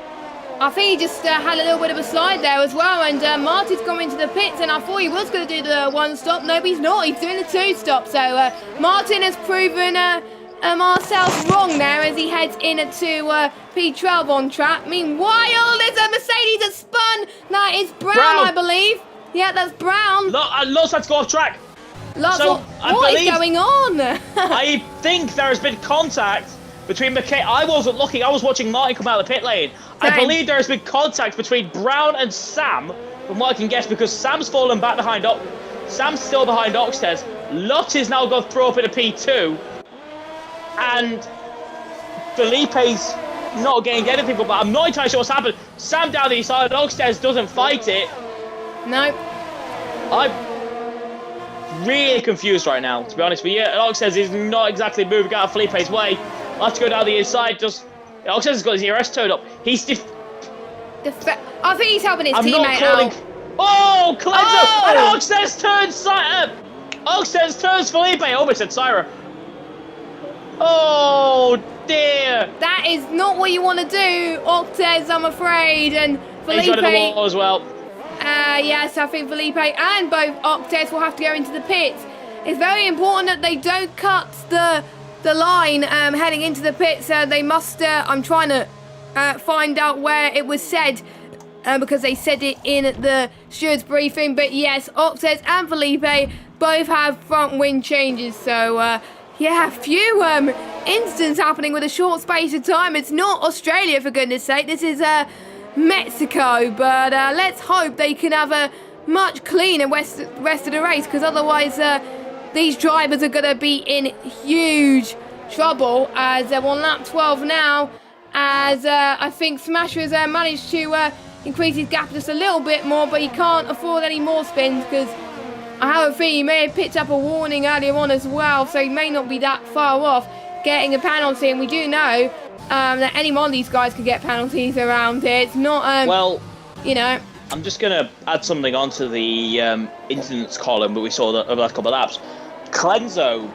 I think he just had a little bit of a slide there as well, and Martin's come into the pits, and I thought he was going to do the one stop. No, he's not. He's doing the two stop. So Martin has proven ourselves wrong there as he heads into P12 on track. Meanwhile, there's a Mercedes that's spun. That is Brown, I believe. Yeah, that's Brown. Lutz had to go off track. So what is going on? I think there has been contact between McKay. I wasn't looking. I was watching Martin come out of the pit lane. Same. I believe there has been contact between Brown and Sam, from what I can guess, because Sam's fallen back behind. Sam's still behind Oxtez. Lutz is now gone through up in a P2, and Felipe's not getting anything. But I'm not entirely sure what's happened. Sam down the side. Oxtez doesn't fight it. No. I'm really confused right now, to be honest with you. Oxes is not exactly moving out of Felipe's way. I'll have to go down the inside. Oxes has got his ERS turned up. I think he's helping his teammate out. Oh, clever! Oh! And Oxes turns Felipe. I almost said Syra. Oh dear! That is not what you want to do, Octez, I'm afraid. And Felipe. He's got the wall as well. Yes, I think Felipe and both Octes will have to go into the pits. It's very important that they don't cut the line heading into the pits. They must, I'm trying to find out where it was said, because they said it in the steward's briefing. But yes, Octes and Felipe both have front wing changes. So, yeah, few incidents happening with a short space of time. It's not Australia, for goodness sake. This is Mexico, but let's hope they can have a much cleaner rest of the race, because otherwise these drivers are going to be in huge trouble as they're on lap 12 now, as I think Smasher has managed to increase his gap just a little bit more, but he can't afford any more spins because I have a feeling he may have picked up a warning earlier on as well, so he may not be that far off getting a penalty, and we do know that any one of these guys could get penalties around here. It's not, well, you know. I'm just going to add something onto the incidents column that we saw over the last couple of laps. Clenzo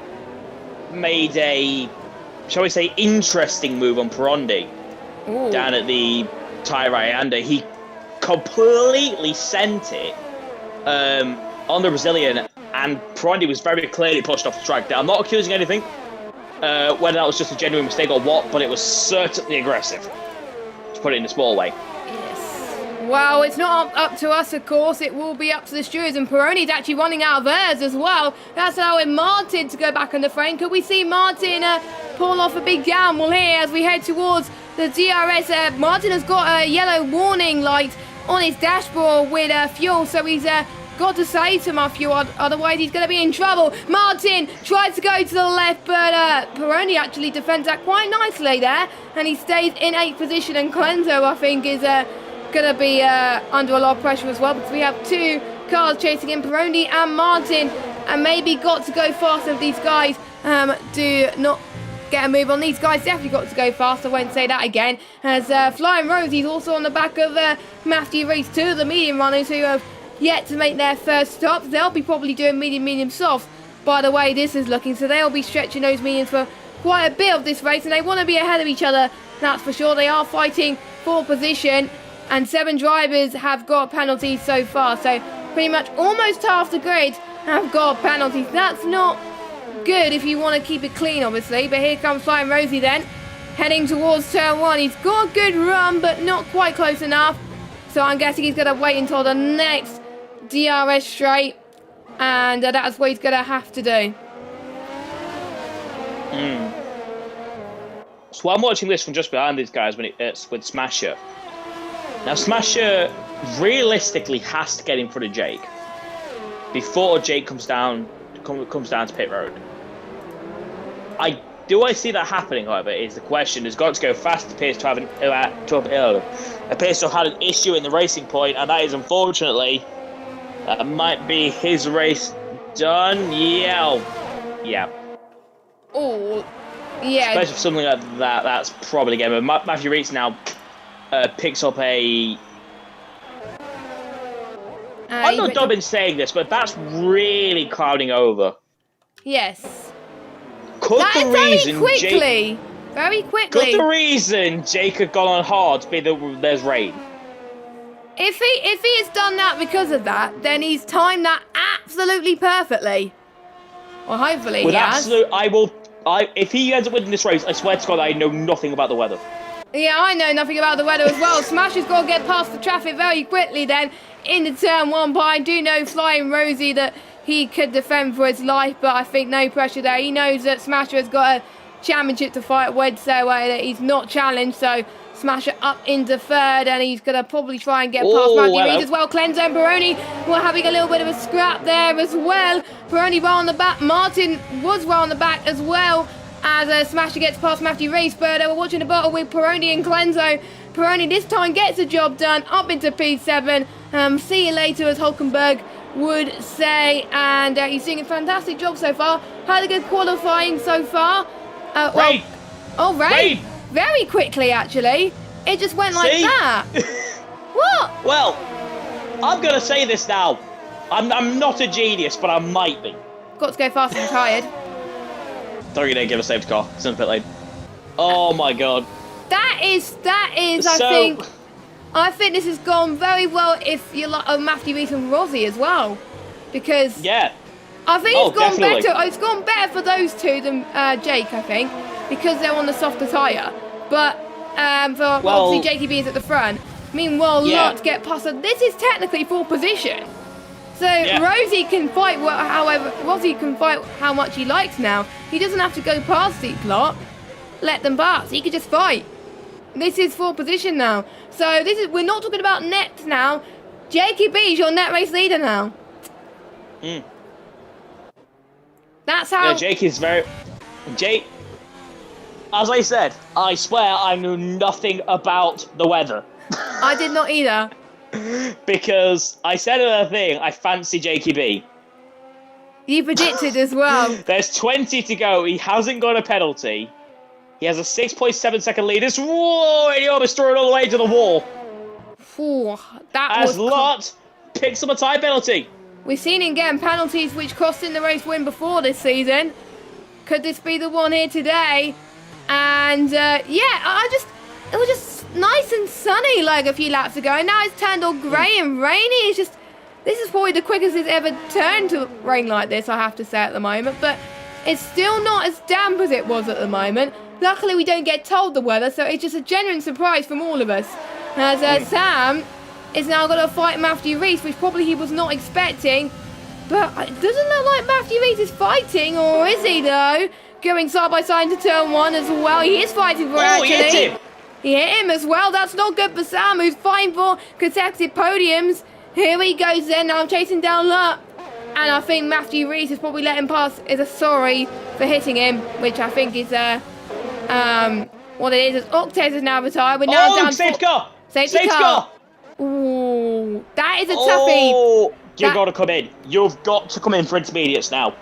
made a, shall we say, interesting move on Perondi down at the tyre right hander. He completely sent it on the Brazilian, and Perondi was very clearly pushed off the track. Now, I'm not accusing anything, whether that was just a genuine mistake or what, but it was certainly aggressive, to put it in a small way. Well, it's not up to us, of course. It will be up to the stewards, and Peroni's actually running out of theirs as well. That's allowing Martin to go back on the frame. Could we see Martin pull off a big gamble here as we head towards the DRS? Martin has got a yellow warning light on his dashboard with fuel, so he's got to save some fuel, otherwise he's going to be in trouble. Martin tries to go to the left, but Peroni actually defends that quite nicely there, and he stays in 8th position, and Clenzo, I think, is going to be under a lot of pressure as well, because we have two cars chasing in, Peroni and Martin, and maybe got to go faster if these guys do not get a move on. These guys definitely got to go fast, I won't say that again, as Flying Rosie's also on the back of Matthew Reese, two of the medium runners who have yet to make their first stops. They'll be probably doing medium softs by the way this is looking, so they'll be stretching those mediums for quite a bit of this race, and they want to be ahead of each other, that's for sure. They are fighting for position, and 7 drivers have got penalties so far, so pretty much almost half the grid have got penalties. That's not good if you want to keep it clean, obviously. But here comes Flying Rosie then, heading towards turn 1. He's got a good run, but not quite close enough, so I'm guessing he's going to wait until the next DRS straight, and that's what he's going to have to do. So I'm watching this from just behind these guys when it's with Smasher. Now Smasher realistically has to get in front of Jake before Jake comes down to pit road. I see that happening, however, is the question. Has got to go fast. It appears to have had an issue in the racing point, and that is unfortunately that might be his race done. Yeah. Oh, yeah. Especially for something like that, that's probably game. But Matthew Reese now picks up a. I'm not dumb in saying this, but that's really clouding over. Yes. Could that the is reason very quickly. Could the reason Jake had gone on hard be that there's rain? If he has done that because of that, then he's timed that absolutely perfectly. Well, hopefully With he has. If he ends up winning this race, I swear to God, I know nothing about the weather. Yeah, I know nothing about the weather as well. Smash has got to get past the traffic very quickly then into turn 1, but I do know Flying Rosie that he could defend for his life, but I think no pressure there. He knows that Smasher has got a championship to fight with, so that he's not challenged, so Smasher up into 3rd, and he's going to probably try and get past Matthew Reed as well. Clenzo and Peroni were having a little bit of a scrap there as well. Peroni right on the back. Martin was right on the back as well as Smasher gets past Matthew Reed, but we're watching a battle with Peroni and Clenzo. Peroni this time gets the job done, up into P7. See you later, as Hulkenberg would say, and he's doing a fantastic job so far. Had a good qualifying so far. Rain! Rain! Very quickly, actually. It just went like that. What? Well, I'm going to say this now. I'm not a genius, but I might be. Got to go fast and tired. Thought you didn't give a safety car. It's in the pit lane. Oh my God. That is. I think this has gone very well if you like Matthew Reese and Rosie as well, because I think it's gone better. It's gone better for those two than Jake, I think, because they're on the softer tyre. But obviously Jakey B is at the front. Meanwhile, Lot get past her. This is technically 4th position. So Rosie can fight Rosie can fight how much he likes now. He doesn't have to go past each lot, let them pass. He could just fight. This is 4th position now. So we're not talking about nets now. Jakey B is your net race leader now. That's how. Yeah, Jake is very. Jake as I said, I swear I knew nothing about the weather. I did not either. Because I said in a thing, I fancy JKB. You predicted as well. There's 20 to go. He hasn't got a penalty. He has a 6.7 second lead. Whoa, and he almost threw it all the way to the wall. Ooh, that As was Lot picks up a time penalty. We've seen him getting penalties which cost him the race win before this season. Could this be the one here today? And it was just nice and sunny like a few laps ago. And now it's turned all grey and rainy. This is probably the quickest it's ever turned to rain like this, I have to say at the moment. But it's still not as damp as it was at the moment. Luckily, we don't get told the weather, so it's just a genuine surprise from all of us. As Sam is now going to fight Matthew Reese, which probably he was not expecting. But it doesn't look like Matthew Reese is fighting, or is he though? Going side by side into turn 1 as well. He is fighting for it, actually. He hit him. He hit him as well. That's not good for Sam, who's fighting for consecutive podiums. Here he goes then, now chasing down Luck. And I think Matthew Reese has probably let him pass is a sorry for hitting him, which I think is what it is. Octez is now retired. We're now down safety car! Safety car! Ooh, that is a toughie. Oh, you've got to come in. You've got to come in for intermediates now.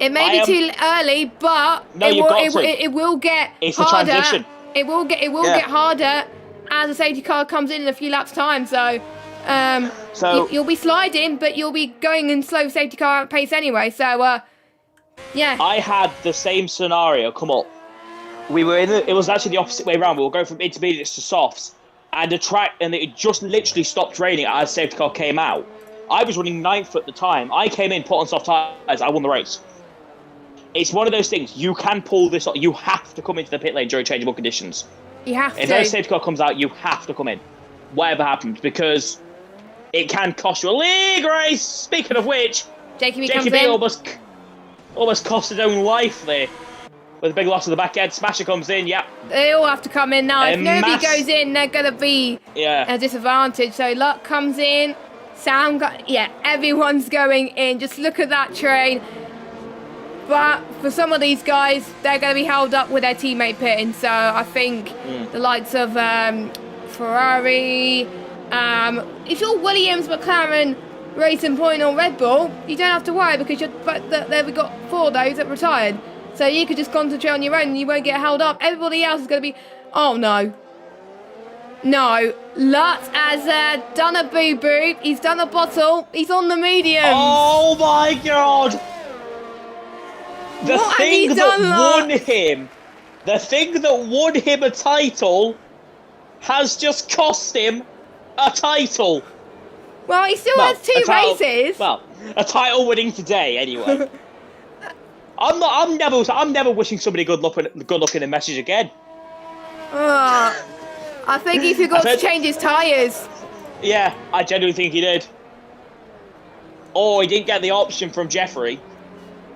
It may be too early, but no, it will get it's harder. The transition. It will get harder as the safety car comes in a few laps' time. So you'll be sliding, but you'll be going in slow safety car pace anyway. So yeah. I had the same scenario come up. It was actually the opposite way around. We were going from intermediates to softs, and it just literally stopped raining as safety car came out. I was running 9th at the time. I came in, put on soft tyres, I won the race. It's one of those things, you can pull this off. You have to come into the pit lane during changeable conditions. You have to. If a safety car comes out, you have to come in. Whatever happens, because it can cost you a league race. Speaking of which, JKB almost cost his own life there. With a big loss of the back end. Smasher comes in, yeah. They all have to come in now. If nobody goes in, they're going to be at a disadvantage. So Luck comes in. Sam everyone's going in. Just look at that train. But for some of these guys, they're going to be held up with their teammate pitting. So I think the likes of Ferrari, if you're Williams, McLaren, Racing Point or Red Bull, you don't have to worry because we've got 4 of those that retired. So you could just concentrate on your own and you won't get held up. Everybody else is going to be... Oh, no. No. Lutz has done a boo-boo. He's done a bottle. He's on the medium. Oh, my God. The thing that won him a title has just cost him a title. Well, he still has 2 races. Well, a title winning today, anyway. I'm never wishing somebody good luck in a message again. I think he forgot to change his tyres. Yeah, I genuinely think he did. Or he didn't get the option from Jeffrey.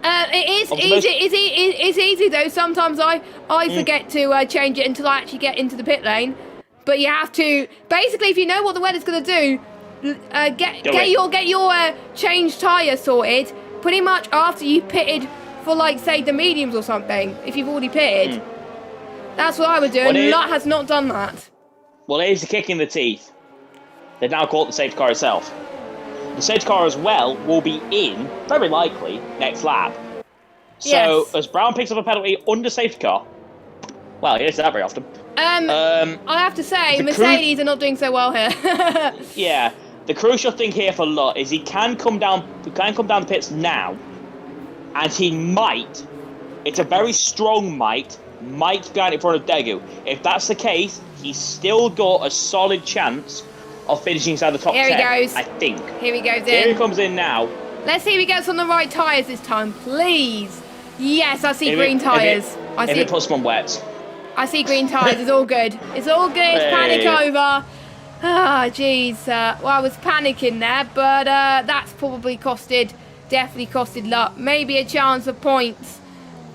It is easy. It's easy though. Sometimes I forget to change it until I actually get into the pit lane. But you have to basically, if you know what the weather's going to do, get your change tyre sorted pretty much after you pitted for, like, say, the mediums or something, if you've already pitted. That's what I would do, and Lot has not done that. Well, here's the kick in the teeth. They've now caught the safety car itself. The safety car as well will be in, very likely, next lap. So, as Brown picks up a penalty under safety car, well, he does that very often. I have to say, Mercedes are not doing so well here. Yeah, the crucial thing here for Lot is he can come down the pits now, and he might, it's a very strong might go out in front of Daegu. If that's the case, he's still got a solid chance of finishing inside the top 10. Here he goes. I think. Here he goes in. Here he comes in now. Let's see if he gets on the right tyres this time, please. Yes, I see green tyres. If it puts him on wet. I see green tyres. It's all good. It's all good. It's panic over. Ah, jeez. Well, I was panicking there, but that's probably definitely costed Luck. Maybe a chance of points,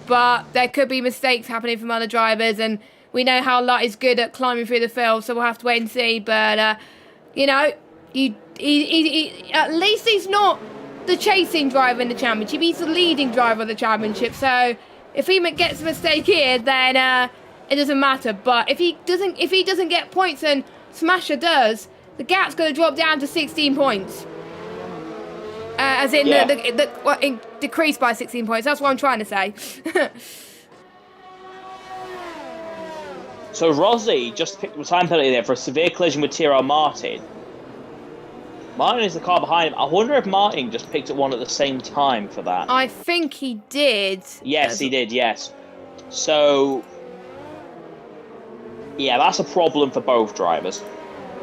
but there could be mistakes happening from other drivers, and we know how Luck is good at climbing through the field, so we'll have to wait and see. But, you know, he at least he's not the chasing driver in the championship. He's the leading driver of the championship, so if he gets a mistake here, then it doesn't matter. But if he doesn't get points and Smasher does, the gap's going to drop down to 16 points. As in, decreased by 16 points. That's what I'm trying to say. So Rossi just picked up a time penalty there for a severe collision with Tyrrell Martin. Martin is the car behind him. I wonder if Martin just picked up one at the same time for that. I think he did. Yes, he did, yes. So, yeah, that's a problem for both drivers.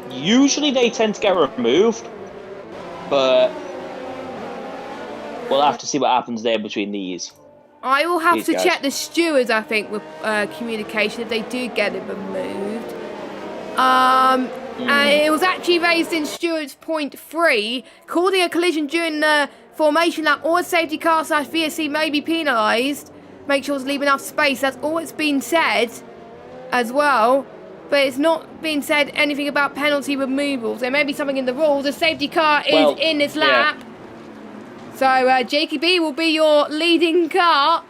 Usually they tend to get removed, but we'll have to see what happens there between these. I will have to check the stewards, I think, with communication if they do get it removed. And it was actually raised in stewards point 3, causing a collision during the formation lap. All safety car / VSC may be penalised. Make sure to leave enough space. That's all it's been said as well. But it's not been said anything about penalty removals. There may be something in the rules. The safety car is in this lap. Yeah. So Jakey will be your leading car.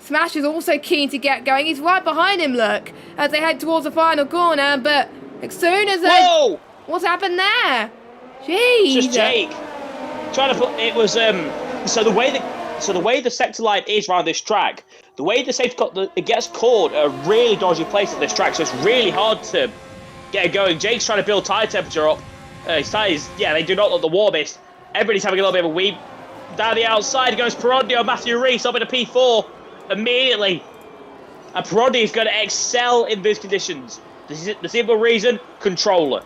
Smash is also keen to get going. He's right behind him, look, as they head towards the final corner. But as soon as whoa! What's happened there? Jeez. Just Jake trying to put it was so the way the sector line is around this track, the way the safety car it gets caught at a really dodgy place at this track, so it's really hard to get it going. Jake's trying to build tyre temperature up. His tyres, they do not look the warmest. Everybody's having a little bit of a weep. Down the outside goes Perondi on Matthew Rees up into P4 immediately. And Perondi is going to excel in these conditions. The simple reason, controller.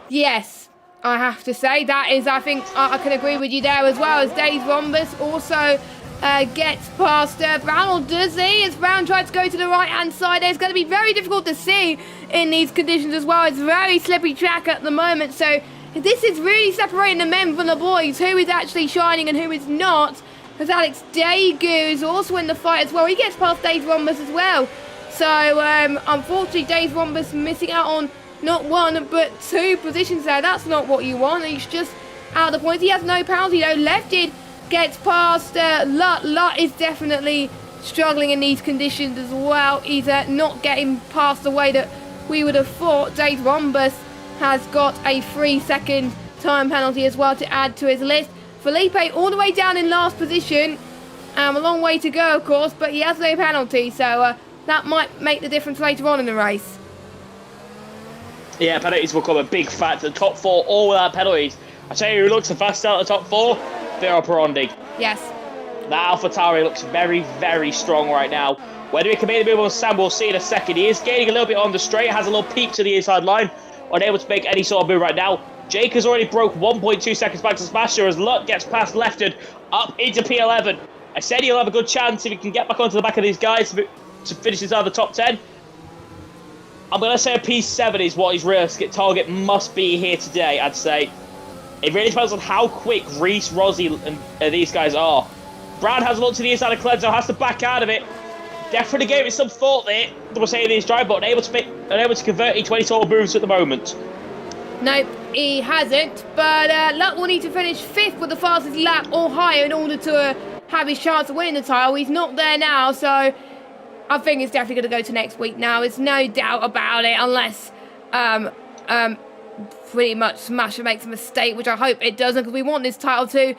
Yes, I have to say that is, I think I can agree with you there as well, as Dave Rhombus also gets past Brown, or does he? As Brown tries to go to the right-hand side, it's going to be very difficult to see in these conditions as well. It's a very slippery track at the moment, so this is really separating the men from the boys, who is actually shining and who is not, as Alex Daegu is also in the fight as well. He gets past Dave Rhombus as well. So, unfortunately, Dave Rhombus missing out on not 1, but 2 positions there. That's not what you want. He's just out of the points. He has no penalty, though. Lefted gets past Lutt. Lutt is definitely struggling in these conditions as well. He's not getting past the way that we would have thought. Dave Rhombus has got a 3-second time penalty as well to add to his list. Felipe all the way down in last position. A long way to go, of course, but he has no penalty, so that might make the difference later on in the race. Yeah, penalties will come a big factor. The top 4 all without penalties. I tell you who looks the fastest out of the top 4? Vero Perondi. Yes. That AlphaTauri looks very, very strong right now. Whether he can make the move on Sam, we'll see in a second. He is gaining a little bit on the straight, has a little peep to the inside line. Unable to make any sort of move right now. Jake has already broke 1.2 seconds back to Smasher as Lutt gets past Lefted up into P11. I said he'll have a good chance if he can get back onto the back of these guys to finish inside the top 10. I'm going to say a P7 is what his realistic target must be here today, I'd say. It really depends on how quick Reese, Rossi and these guys are. Brown has a look to the inside of Clenzo, has to back out of it. Definitely gave it some thought there, the Mercedes drive, but unable to convert each 20 total moves at the moment. No, he hasn't, but Lutt will need to finish 5th with the fastest lap or higher in order to have his chance of winning the title. He's not there now, so I think it's definitely going to go to next week now. There's no doubt about it, unless pretty much Smasher makes a mistake, which I hope it doesn't, because we want this title to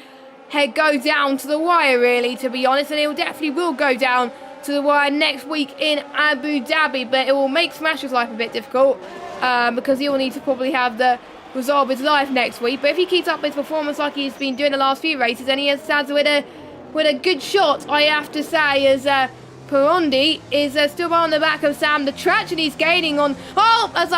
go down to the wire, really, to be honest, and it definitely will go down to the wire next week in Abu Dhabi, but it will make Smasher's life a bit difficult because he will need to probably have the resolve his life next week. But if he keeps up his performance like he's been doing the last few races, and he stands with a good shot, I have to say, as Perondi is still on the back of Sam. The traction he's gaining on. Oh, as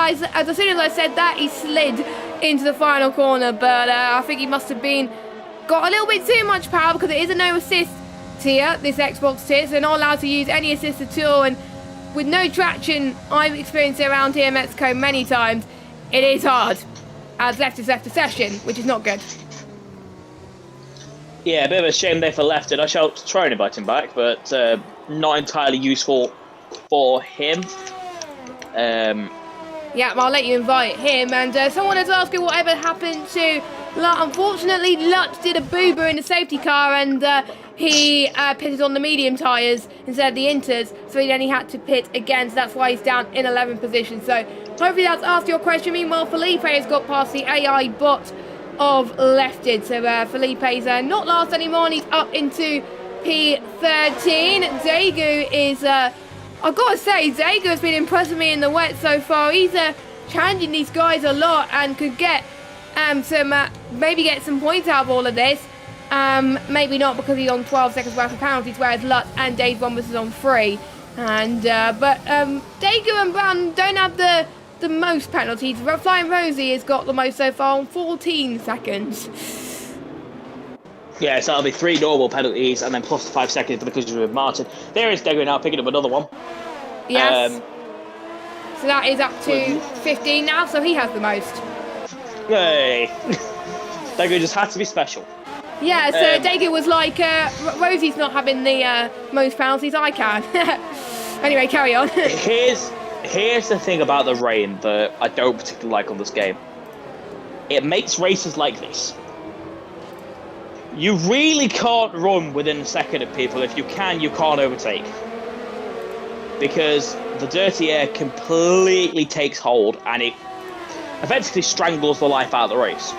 soon as I said that, he slid into the final corner. But I think he must have got a little bit too much power, because it is a no assist tier, this Xbox tier, so they're not allowed to use any assist at all. And with no traction, I've experienced it around here in Mexico many times. It is hard, as left is left a session, which is not good. Yeah, a bit of a shame there for Lefted. I shall try and invite him back, but not entirely useful for him. Yeah, well, I'll let you invite him. And someone is asking whatever happened to Lut. Unfortunately, Lut did a boo-boo in the safety car and he pitted on the medium tyres instead of the inters. So then he had to pit again. So that's why he's down in 11th position. So hopefully that's answered your question. Meanwhile, Felipe has got past the AI bot of Lefted. So Felipe's not last anymore and he's up into P13. Daegu is... I've got to say, Daegu has been impressing me in the wet so far. He's challenging these guys a lot and could get maybe get some points out of all of this. Maybe not because he's on 12 seconds worth of penalties, whereas Lutz and Dave Bombers is on 3. And but Daegu and Brown don't have the most penalties. Flying Rosie has got the most so far on 14 seconds. Yeah, so that'll be 3 normal penalties and then plus the 5 seconds for the collision with Martin. There is Daegu now picking up another one. Yes. So that is up to 15 now, so he has the most. Yay. Daegu just had to be special. Yeah, so Daegu was like, Rosie's not having the most penalties, I can. Anyway, carry on. Here's the thing about the rain that I don't particularly like on this game. It makes races like this. You really can't run within a second of people. If you can, you can't overtake. Because the dirty air completely takes hold and it effectively strangles the life out of the race.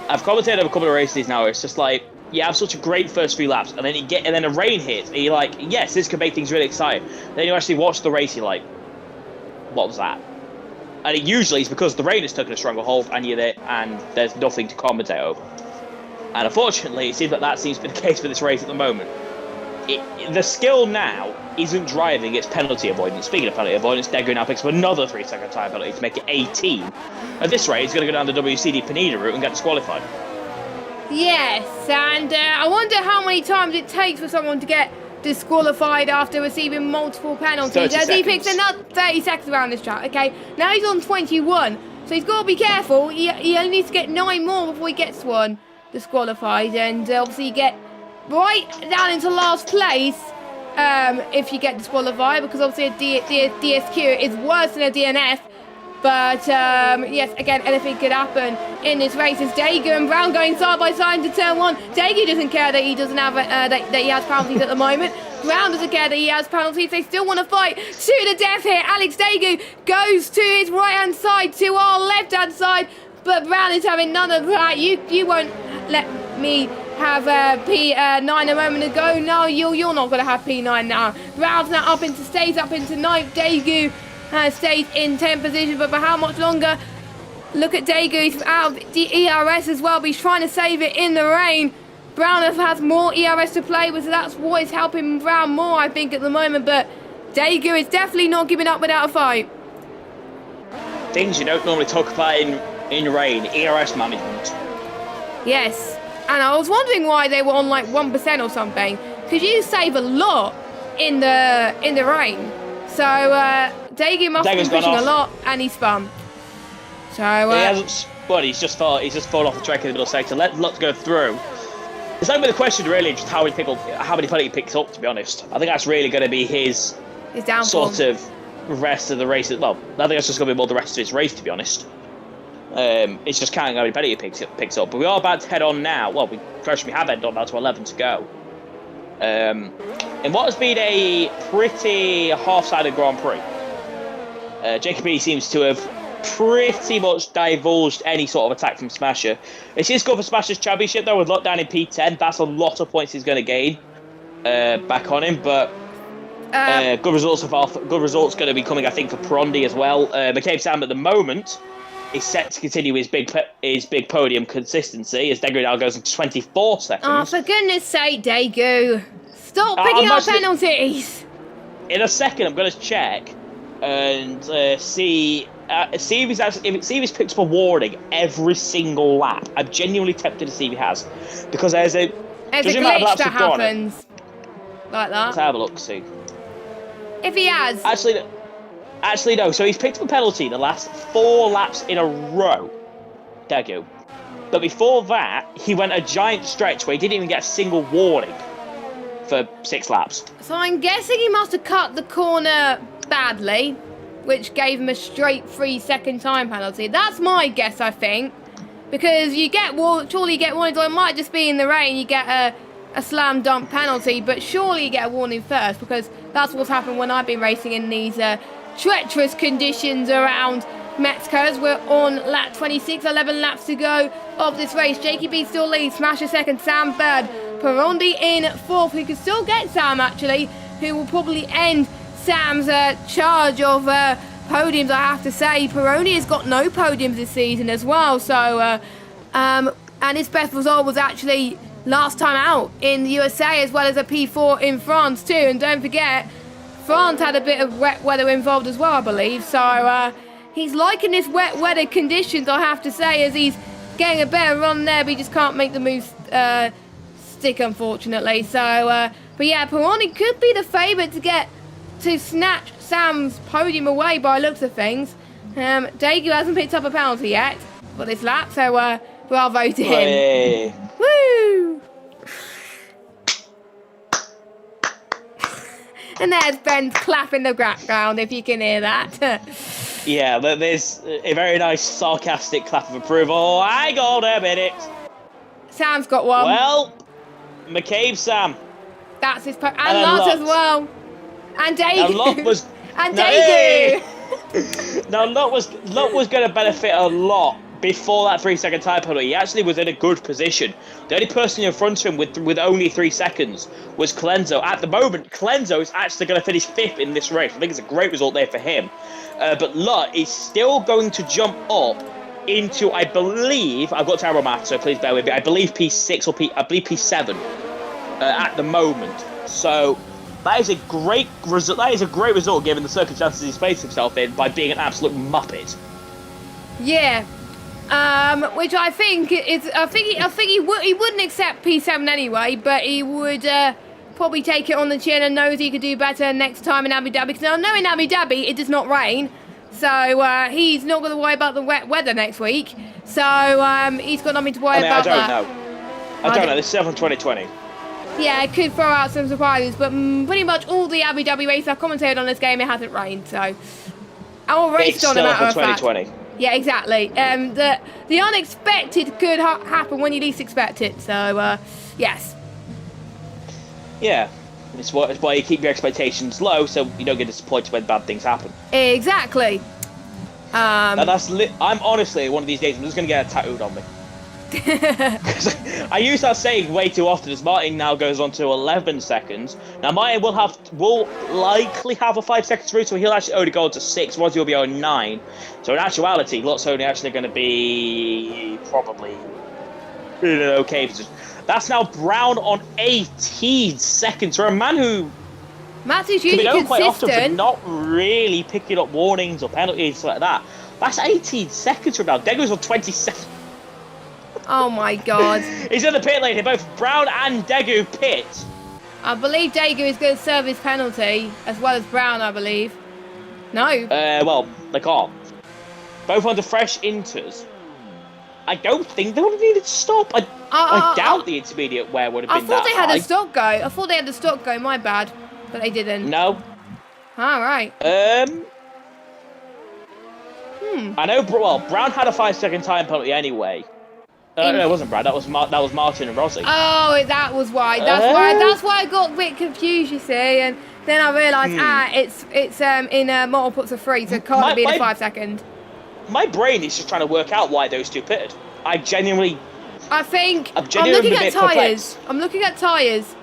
I've commentated on a couple of races now. It's just like, you have such a great first few laps, and then the rain hits, and you're like, yes, this could make things really exciting. Then you actually watch the race, you're like, what was that? And it usually is because the rain has taken a stronger hold, and you're there, and there's nothing to commentate over. And unfortunately, it seems like that seems to be the case for this race at the moment. The skill now isn't driving, it's penalty avoidance. Speaking of penalty avoidance, Daegu now picks up another 3-second time penalty to make it 18. At this rate, he's going to go down the WCD Pineda route and get disqualified. Yes, and I wonder how many times it takes for someone to get disqualified after receiving multiple penalties. As he picks another 30 seconds around this track. Okay, now he's on 21, so he's got to be careful. He only needs to get 9 more before he gets one disqualified, and obviously you get right down into last place if you get disqualified, because obviously a DSQ is worse than a DNF. But yes, again, anything could happen in this race. It's Daegu and Brown going side by side into turn 1. Daegu doesn't care that he doesn't have that he has penalties at the moment. Brown doesn't care that he has penalties. They still want to fight to the death here. Alex Daegu goes to his right-hand side, to our left-hand side, but Brown is having none of that. You won't let me have P9 a moment ago. No, you're not going to have P9 now. Brown's now stays up into 9th. Daegu stays in 10th position, but for how much longer? Look at Daegu, he's out of the ERS as well, but he's trying to save it in the rain. Brown has more ERS to play with, so that's what is helping Brown more, I think, at the moment, but Daegu is definitely not giving up without a fight. Things you don't normally talk about in rain, ERS management. Yes, and I was wondering why they were on like 1% or something, because you save a lot in the rain. So Daegu must be pushing a lot, and he's spun. So he hasn't spun. He's just fallen off the track in the middle sector. Let Lutz go through. It's not really the question, really, just how many penalty he picks up. To be honest, I think that's really going to be his downfall. Sort of rest of the race. Well, I think that's just going to be more the rest of his race. To be honest, it's just counting how many penalty he picks up. But we are about to head on now. Well, we have headed on now to 11 to go. In what has been a pretty half-sided Grand Prix. Jacob E seems to have pretty much divulged any sort of attack from Smasher. It's his go for Smasher's championship though, with lockdown in P10. That's a lot of points he's going to gain back on him, but good results going to be coming, I think, for Prondi as well. McCabe Sam at the moment is set to continue his big podium consistency as Daegu now goes into 24 seconds. Oh, for goodness sake, Daegu, stop picking up penalties. In a second, I'm going to check and see if he's picked up a warning every single lap. I'm genuinely tempted to see if he has, because there's a glitch that happens like that. Let's have a look, see if he has. Actually, no. So he's picked up a penalty the last 4 laps in a row, Daegu. But before that, he went a giant stretch where he didn't even get a single warning for 6 laps. So I'm guessing he must have cut the corner badly, which gave him a straight 3-second time penalty. That's my guess, I think. Because surely you get warnings, or it might just be in the rain, you get a slam dunk penalty, but surely you get a warning first, because that's what's happened when I've been racing in these treacherous conditions around Mexico. As we're on lap 26, 11 laps to go of this race. Jakey B still leads, Smasher second, Sam third, Perondi in fourth, who can still get Sam actually, who will probably end Sam's charge of podiums, I have to say. Peroni has got no podiums this season as well, so and his best result was actually last time out in the USA, as well as a P4 in France too. And don't forget, France had a bit of wet weather involved as well, I believe, so he's liking his wet weather conditions, I have to say, as he's getting a better run there, but he just can't make the move stick, unfortunately. So but yeah, Peroni could be the favourite to snatch Sam's podium away by looks of things. Daegu hasn't picked up a penalty yet for this lap, so bravo to him. Hey. Woo! And there's Ben's clap in the background, if you can hear that. Yeah, there's a very nice sarcastic clap of approval. Hang on a minute. Sam's got one. Well, McCabe Sam. That's his and Lot as well. And Daegu. And Lot was... and Daegu. Now, Lot was going to benefit a lot before that 3-second time penalty. He actually was in a good position. The only person in front of him with only 3 seconds was Clenzo. At the moment, Clenzo is actually going to finish 5th in this race. I think it's a great result there for him. But Lot is still going to jump up into, I believe, I've got terrible math, so please bear with me. I believe P6 or P7 at the moment. So that is a great result. That is a great result given the circumstances he's placed himself in by being an absolute muppet. Yeah. Which I think is, I think he wouldn't accept P7 anyway, but he would probably take it on the chin and knows he could do better next time in Abu Dhabi. Because I know in Abu Dhabi it does not rain, so he's not going to worry about the wet weather next week. So he's got nothing to worry about that. I don't know. This is 2020. Yeah, it could throw out some surprises, but pretty much all the Abu Dhabi races I've commentated on this game, it hasn't rained, so I'll race on a matter of fact. 2020. Yeah, exactly. The unexpected could happen when you least expect it. So, yes. Yeah, it's why you keep your expectations low, so you don't get disappointed when bad things happen. Exactly. And I'm honestly, one of these days, I'm just going to get a tattooed on me. I use that saying way too often, as Martin now goes on to 11 seconds. Now Martin will likely have a 5 seconds route, so he'll actually only go on to 6, Rozzy will be on 9. So in actuality, Lot's only actually going to be probably in an okay position. That's now Brown on 18 seconds for a man who Matthew's usually consistent, quite often, but not really picking up warnings or penalties like that. That's 18 seconds from now. Dego's on 27. Oh my god. He's in the pit lane here. Both Brown and Daegu pit. I believe Daegu is going to serve his penalty, as well as Brown, I believe. No. Well, they can't. Both on the fresh inters. I don't think they would have needed to stop. I doubt the intermediate wear would have been that I thought they had a stop go. I thought they had the stop go, my bad. But they didn't. No. Alright. I know, Brown had a 5-second time penalty anyway. No, it wasn't Brad. That was Martin and Rozzy. Oh, that was why. That's why I got a bit confused. You see, and then I realised it's in multiples of 3, so it can't be the 5 second. My brain is just trying to work out why those two pitted. I'm looking at tyres. I'm looking at tyres.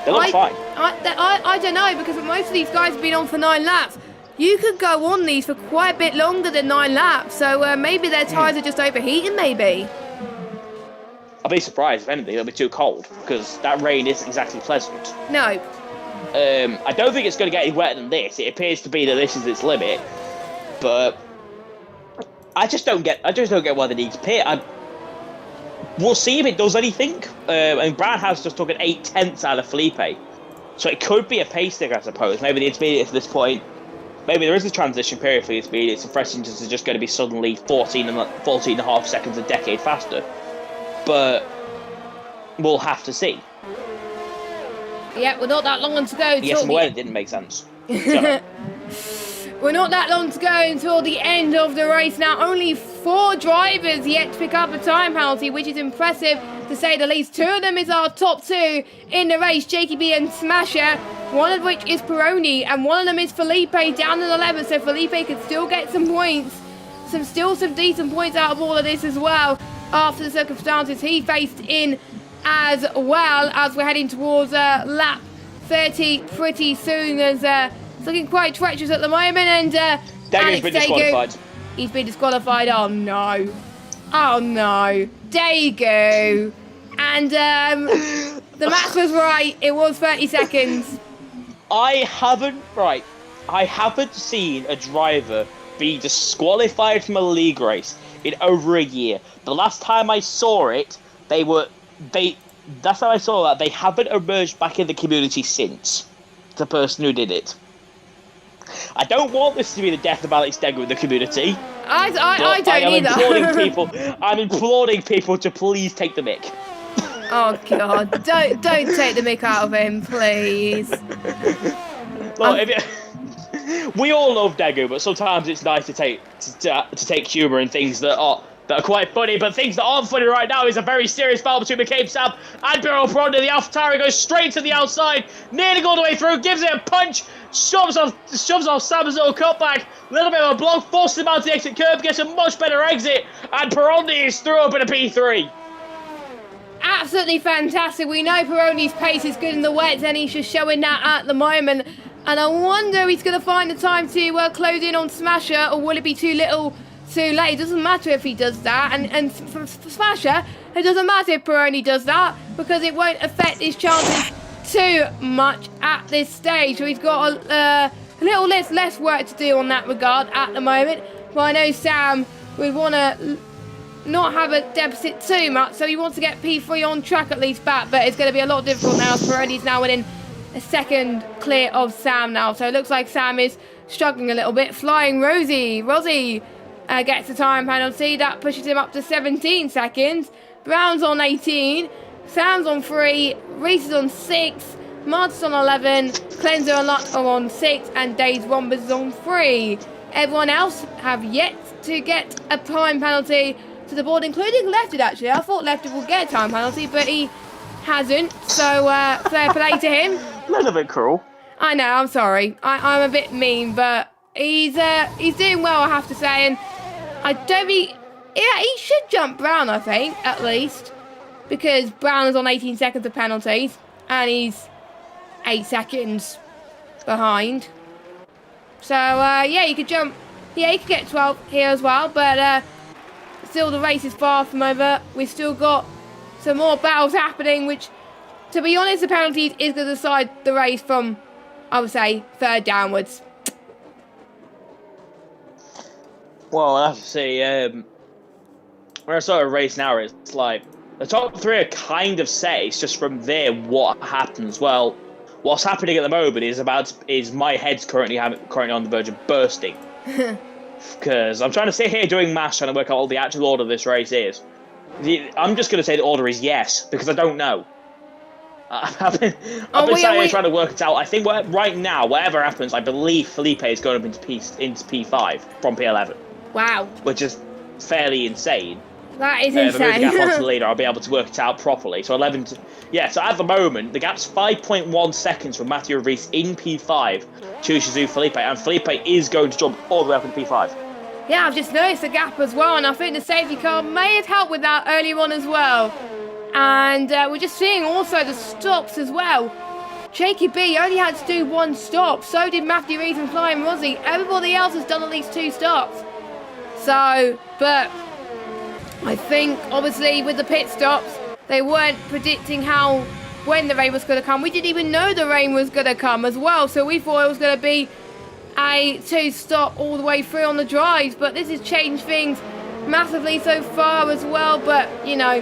They look fine. I don't know, because most of these guys have been on for 9 laps. You could go on these for quite a bit longer than 9 laps, so maybe their tyres are just overheating. Maybe. I'll be surprised if anything, it'll be too cold, because that rain isn't exactly pleasant. No. I don't think it's going to get any wetter than this. It appears to be that this is its limit, but I just don't get why they need to pit. We'll see if it does anything. And Brown has just took an 8/10 out of Felipe, so it could be a pace thing, I suppose. Maybe the intermediate at this point. Maybe there is a transition period for the intermediates, and fresh engines are just going to be suddenly 14.5 seconds a decade faster. But we'll have to see. Yeah, we're not that long on to go. Yes, well, it didn't make sense. We're not that long to go until the end of the race now. Only 4 drivers yet to pick up a time penalty, which is impressive to say the least. 2 of them is our top 2 in the race, JKB and Smasher. One of which is Peroni, and one of them is Felipe down in 11. So Felipe could still get some points, some decent points out of all of this as well. After the circumstances he faced in, as well as we're heading towards lap 30 pretty soon, as it's looking quite treacherous at the moment. And Dago's been disqualified. He's been disqualified. Oh no. Dago. And the math was right. It was 30 seconds. I haven't seen a driver be disqualified from a league race in over a year. The last time I saw it, they haven't emerged back in the community since. The person who did it. I don't want this to be the death of Alex Dago in the community. I don't either. I'm imploring people to please take the mic. Oh God! Don't take the mick out of him, please. Look, we all love Dago, but sometimes it's nice to take humour in things that are quite funny. But things that aren't funny right now is a very serious foul between McCabe Sam and Biro Bronda. The AlphaTauri goes straight to the outside, nearly all the way through, gives it a punch, shoves off Sam's little cutback, little bit of a block, forces him out to the exit curb, gets a much better exit, and Peroni is through up in a P3. Absolutely fantastic. We know Peroni's pace is good in the wets, and he's just showing that at the moment. And I wonder if he's going to find the time to close in on Smasher, or will it be too little, too late? It doesn't matter if he does that. And for Smasher, it doesn't matter if Peroni does that, because it won't affect his chances too much at this stage. So he's got a little less work to do on that regard at the moment. But I know Sam would want to not have a deficit too much, so he wants to get P3 on track at least back, but it's going to be a lot difficult now. Peroni's now within a second clear of Sam now, so it looks like Sam is struggling a little bit. Flying Rosie gets the time penalty. That pushes him up to 17 seconds. Brown's on 18, Sam's on 3, Reese is on 6, Mart's on 11, Cleanser and Luck are on 6, and Days Rombers is on 3. Everyone else have yet to get a time penalty to the board, including Lefted, actually. I thought Lefted would get a time penalty, but he hasn't, so fair play to him. A little bit cruel. I know, I'm sorry. I'm a bit mean, but he's doing well, I have to say, and I don't think... Yeah, he should jump Brown, I think, at least, because Brown is on 18 seconds of penalties, and he's 8 seconds behind. So, yeah, he could jump... Yeah, he could get 12 here as well, but... still, the race is far from over. We've still got some more battles happening, which, to be honest, the penalties is going to decide the race from, I would say, 3rd downwards. Well, I have to say, when I saw a race now, it's like the top 3 are kind of set. It's just from there what happens. Well, what's happening at the moment is my head's currently on the verge of bursting. Because I'm trying to sit here doing maths, trying to work out what the actual order of this race is. I'm just going to say the order is yes, because I don't know. I've been trying to work it out. I think right now, whatever happens, I believe Felipe is going up into P5 from P11. Wow. Which is fairly insane. That is If I move the gap insane. onto the leader, I'll be able to work it out properly. So 11 to... Yeah, so at the moment, the gap's 5.1 seconds from Matthew Reese in P5 to Shizu Felipe, and Felipe is going to jump all the way up in P5. Yeah, I've just noticed the gap as well, and I think the safety car may have helped with that earlier on as well. And we're just seeing also the stops as well. JKB only had to do 1 stop, so did Matthew Reese and Flying Rosie. Everybody else has done at least 2 stops. So, but I think, obviously, with the pit stops, they weren't predicting when the rain was going to come. We didn't even know the rain was going to come as well, so we thought it was going to be a 2-stop all the way through on the drives, but this has changed things massively so far as well. But, you know,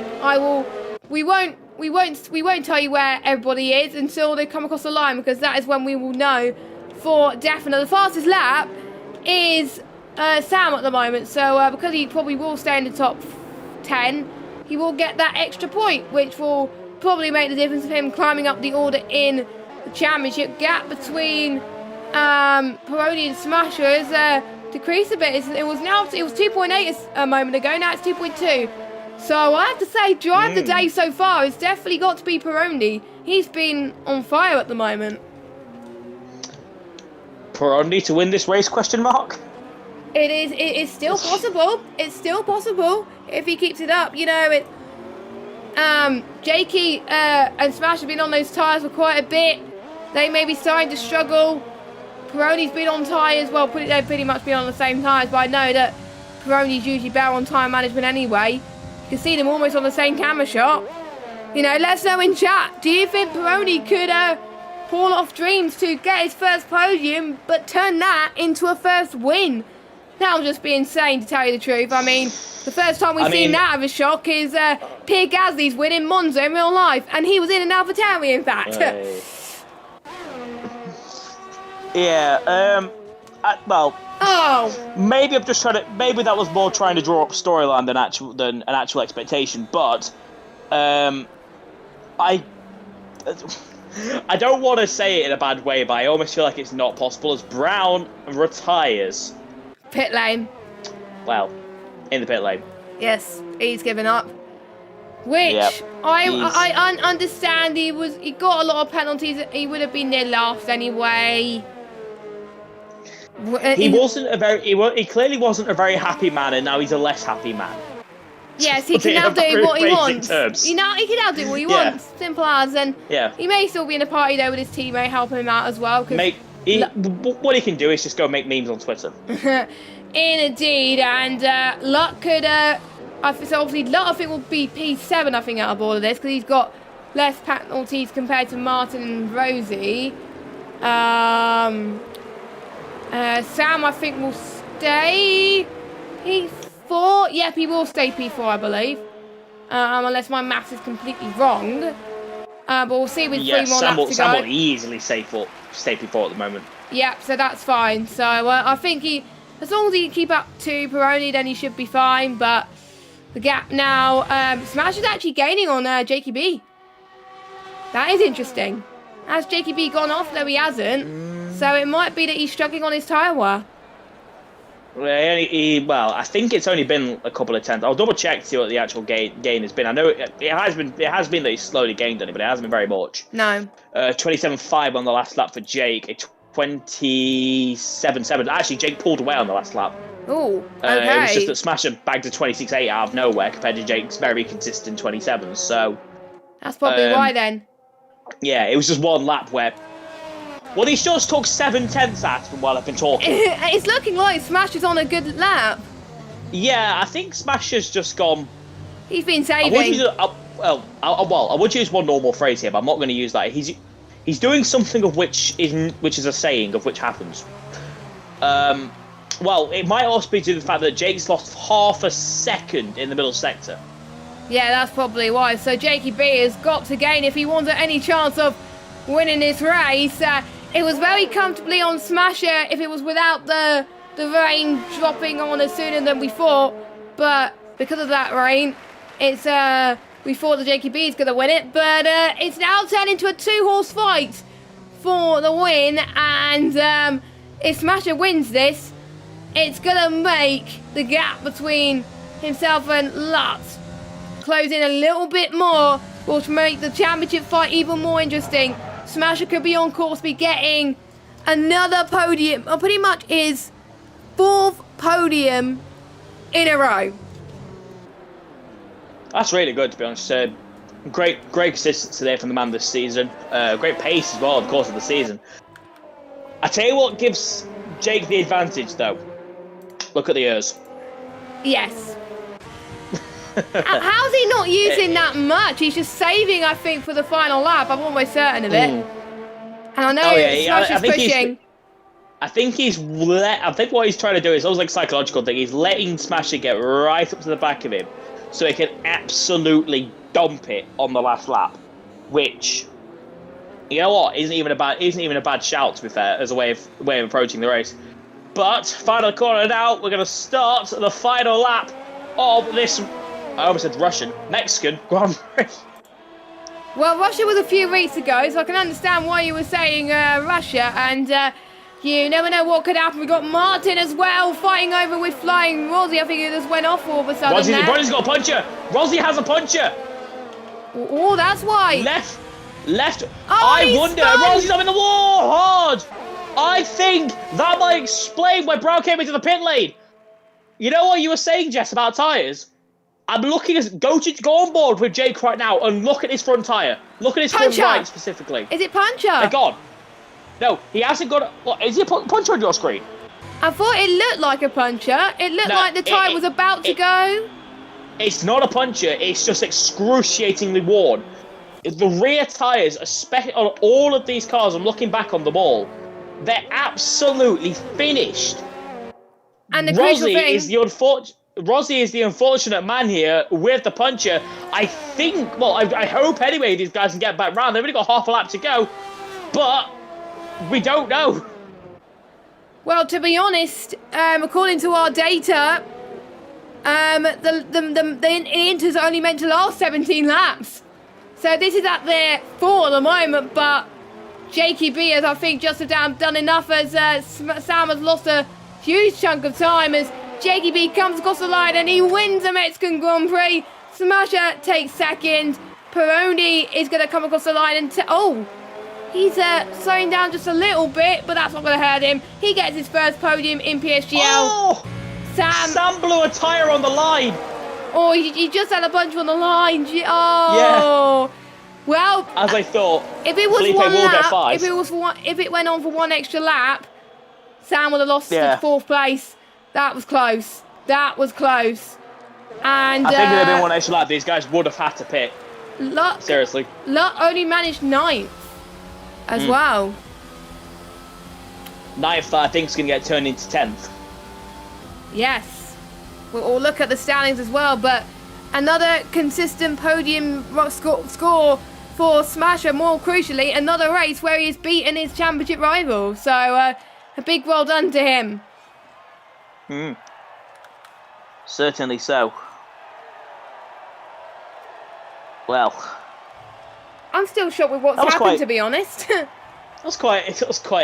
we won't tell you where everybody is until they come across the line, because that is when we will know for definite. The fastest lap is Sam at the moment, so because he probably will stay in the top 10, he will get that extra point, which will probably make the difference of him climbing up the order in the championship. Gap between Peroni and Smasher has decreased a bit. It was 2.8 a moment ago. Now it's 2.2. So I have to say, drive the day so far, it's definitely got to be Peroni. He's been on fire at the moment. Peroni to win this race? Question mark. It is still possible. It's still possible if he keeps it up. You know, Jakey and Smash have been on those tyres for quite a bit. They may be starting to struggle. Peroni's been on tyres, well, they've pretty much been on the same tyres, but I know that Peroni's usually better on tyre management anyway. You can see them almost on the same camera shot. You know, let us know in chat. Do you think Peroni could pull off dreams to get his first podium, but turn that into a first win? That would just be insane, to tell you the truth. I mean, the first time we've seen that of a shock is Pierre Gasly's winning Monza in real life, and he was in an AlphaTauri, in fact. Right. Yeah, well, maybe I'm just trying to. Maybe that was more trying to draw up a storyline than an actual expectation. But I don't want to say it in a bad way, but I almost feel like it's not possible as Brown retires. Pit lane. Well, in the pit lane. Yes, he's given up. Which I understand. He got a lot of penalties. He would have been near last anyway. He clearly wasn't a very happy man, and now he's a less happy man. Yes, he can now do what he wants. He can now do what he wants. Simple as. And he may still be in a party there with his teammate helping him out as well. What he can do is just go make memes on Twitter. Indeed, and Luck could. So obviously Luck, I think, will be P7. I think out of all of this because he's got less penalties compared to Martin and Rosie. Sam, I think, will stay P4. Yep, he will stay P4, I believe. Unless my maths is completely wrong. But we'll see with 3 more laps to go. Sam will easily stay P4 at the moment. Yep, so that's fine. So I think as long as he can keep up to Peroni, then he should be fine. But the gap now, Smash is actually gaining on Jakey B. That is interesting. Has Jakey B gone off? No, he hasn't. So it might be that he's struggling on his tyre wear. Well, I think it's only been a couple of tenths. I'll double check to see what the actual gain has been. I know it has been that he's slowly gained on it, but it hasn't been very much. No. 27.5 on the last lap for Jake. 27.7. Actually, Jake pulled away on the last lap. Oh, okay. It was just that Smasher bagged a 26.8 out of nowhere compared to Jake's very consistent 27. So that's probably why then. Yeah, it was just one lap where. Well, he's just took 7 tenths out of him while I've been talking. It's looking like Smasher's on a good lap. Yeah, I think Smasher's just gone. He's been saving. I would use one normal phrase here, but I'm not going to use that. He's doing something of which is a saying of which happens. Well, it might also be due to the fact that Jake's lost half a second in the middle sector. Yeah, that's probably why. So Jakey B has got to gain if he wants any chance of winning this race. It was very comfortably on Smasher if it was without the rain dropping on us sooner than we thought. But because of that rain, it's we thought that Jakey B is going to win it. But it's now turned into a 2-horse fight for the win. And if Smasher wins this, it's going to make the gap between himself and Lutz close in a little bit more, which will make the championship fight even more interesting. Smasher could be on course, be getting another podium, or pretty much his 4th podium in a row. That's really good, to be honest. Great consistency there from the man this season. Great pace as well, of course, of the season. I tell you what gives Jake the advantage, though. Look at the ears. Yes. How's he not using that much? He's just saving, I think, for the final lap. I'm almost certain of it. And I know Smash is pushing. I think what he's trying to do is almost like a psychological thing. He's letting Smasher get right up to the back of him, so he can absolutely dump it on the last lap. Which, you know what, isn't even a bad shout, to be fair, as a way of approaching the race. But final corner now. We're going to start the final lap of this. I almost said Mexican Grand Prix. Well, Russia was a few weeks ago, so I can understand why you were saying Russia. And You never know what could happen. We got Martin as well, fighting over with Flying Rosie. I think it just went off all of a sudden. Rosie's got a puncher. Rosie has a puncher. Oh, that's why. Left. Oh, I wonder. stunned. Rosie's up in the wall hard. I think that might explain why Brown came into the pit lane. You know what you were saying, Jess, about tyres? I'm looking at go on board with Jake right now and look at his front tyre. Look at his front right specifically. Is it puncher? They're gone. No, he hasn't got. What is he a puncher on your screen? I thought it looked like a puncher. It looked like the tyre was about to go. It's not a puncher. It's just excruciatingly worn. The rear tyres, especially on all of these cars, I'm looking back on them all. They're absolutely finished. And the crucial thing Rosie is the unfortunate man here with the puncher. I think. Well, I hope anyway these guys can get back round. They've only got half a lap to go, but. We don't know. Well, to be honest, according to our data, the Inter's only meant to last 17 laps. So this is at their 4 at the moment, but Jakey B has, I think, just about done enough as Sam has lost a huge chunk of time as Jakey B comes across the line and he wins the Mexican Grand Prix. Smasher takes second. Peroni is going to come across the line and... He's slowing down just a little bit, but that's not going to hurt him. He gets his first podium in PSGL. Oh! Sam blew a tyre on the line. Oh, he just had a bunch on the line. Oh. Yeah. Well, as I thought, if it was Felipe one will lap, get 5. if it went on for one extra lap, Sam would have lost to 4th place. That was close. That was close. And I think if there'd been one extra lap, these guys would have had to pit. Seriously. Luck only managed 9th. As well. 9th, I think, is going to get turned into 10th. Yes. We'll look at the standings as well, but another consistent podium score for Smasher. More crucially, another race where he's beaten his championship rival. So, a big well done to him. Certainly so. Well... I'm still shocked with what's happened, to be honest. It was quite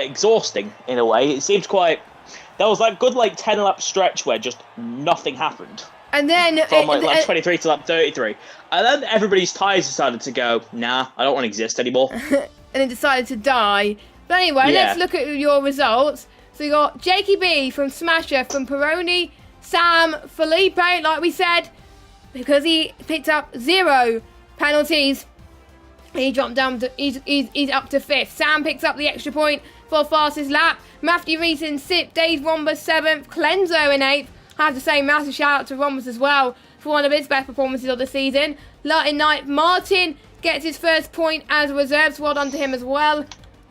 exhausting in a way. It seemed quite. There was that good 10-lap stretch where just nothing happened. And then from lap 23 to lap 33, and then everybody's tyres decided to go. Nah, I don't want to exist anymore. And then decided to die. But anyway, let's look at your results. So you got Jakey B from Smasher, from Peroni, Sam, Felipe, like we said, because he picked up 0 penalties. He dropped down to, he's up to 5th. Sam picks up the extra point for fastest lap. Matthew Reese in 6th. Dave Rombus 7th. Clenzo in 8th. I have to say, massive shout out to Rombus as well for one of his best performances of the season. Lutt in 9th. Martin gets his first point as a reserve. So well done to him as well.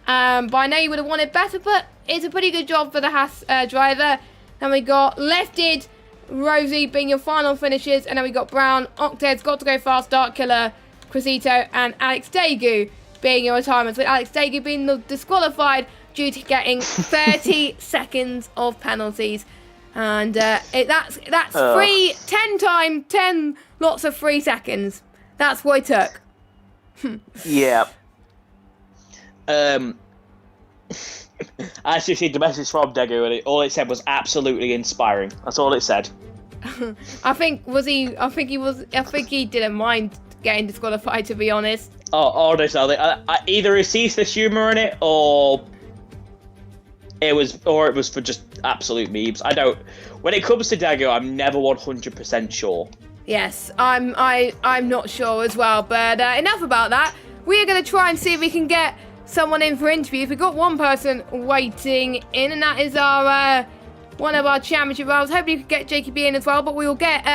But I know you would have wanted better, but it's a pretty good job for the Haas driver. Then we got Lefted, Rosie being your final finishes. And then we got Brown, Octed's got to go fast, Dark Killer, Cressito and Alex Dagu being your retirements, with Alex Dagu being disqualified due to getting 30 seconds of penalties. And that's free 10 lots of 3 seconds. That's what it took. Yeah. I actually received a message from Dagu and all it said was absolutely inspiring. That's all it said. I think he didn't mind getting disqualified, to be honest. Oh, no, so either he sees the humour in it, or it was for just absolute memes. I don't. When it comes to Dago, I'm never 100% sure. Yes, I'm not sure as well. But enough about that. We are going to try and see if we can get someone in for interviews. We've got one person waiting in, and that is our one of our championship rivals. Hopefully, we could get Jakey B in as well. But we will get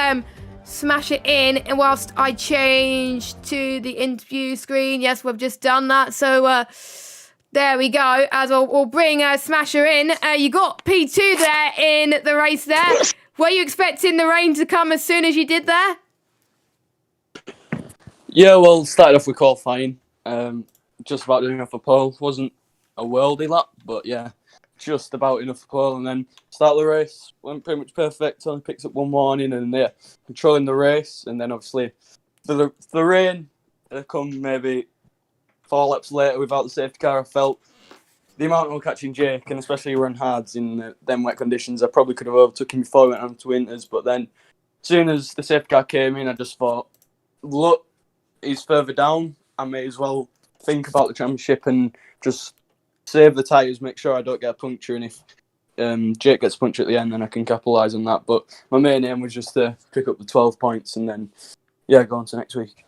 Smash It in, and whilst I change to the interview screen, yes, we've just done that. So there we go. As we'll bring Smasher in. You got P2 there in the race there. Were you expecting the rain to come as soon as you did there? Yeah, well, started off with qualifying. Just about doing enough for pole. Wasn't a worldy lap, but yeah, just about enough for pole. And then start the race went pretty much perfect. Only picked up one warning, and yeah, controlling the race. And then obviously the rain come maybe 4 laps later without the safety car. I felt the amount of catching Jake, and especially run hards in them wet conditions, I probably could have overtook him before we went on to Winters. But then, as soon as the safety car came in, I just thought, look, he's further down. I may as well think about the championship and just save the tyres, make sure I don't get a puncture. And if Jake gets a puncture at the end, then I can capitalise on that. But my main aim was just to pick up the 12 points and then, go on to next week.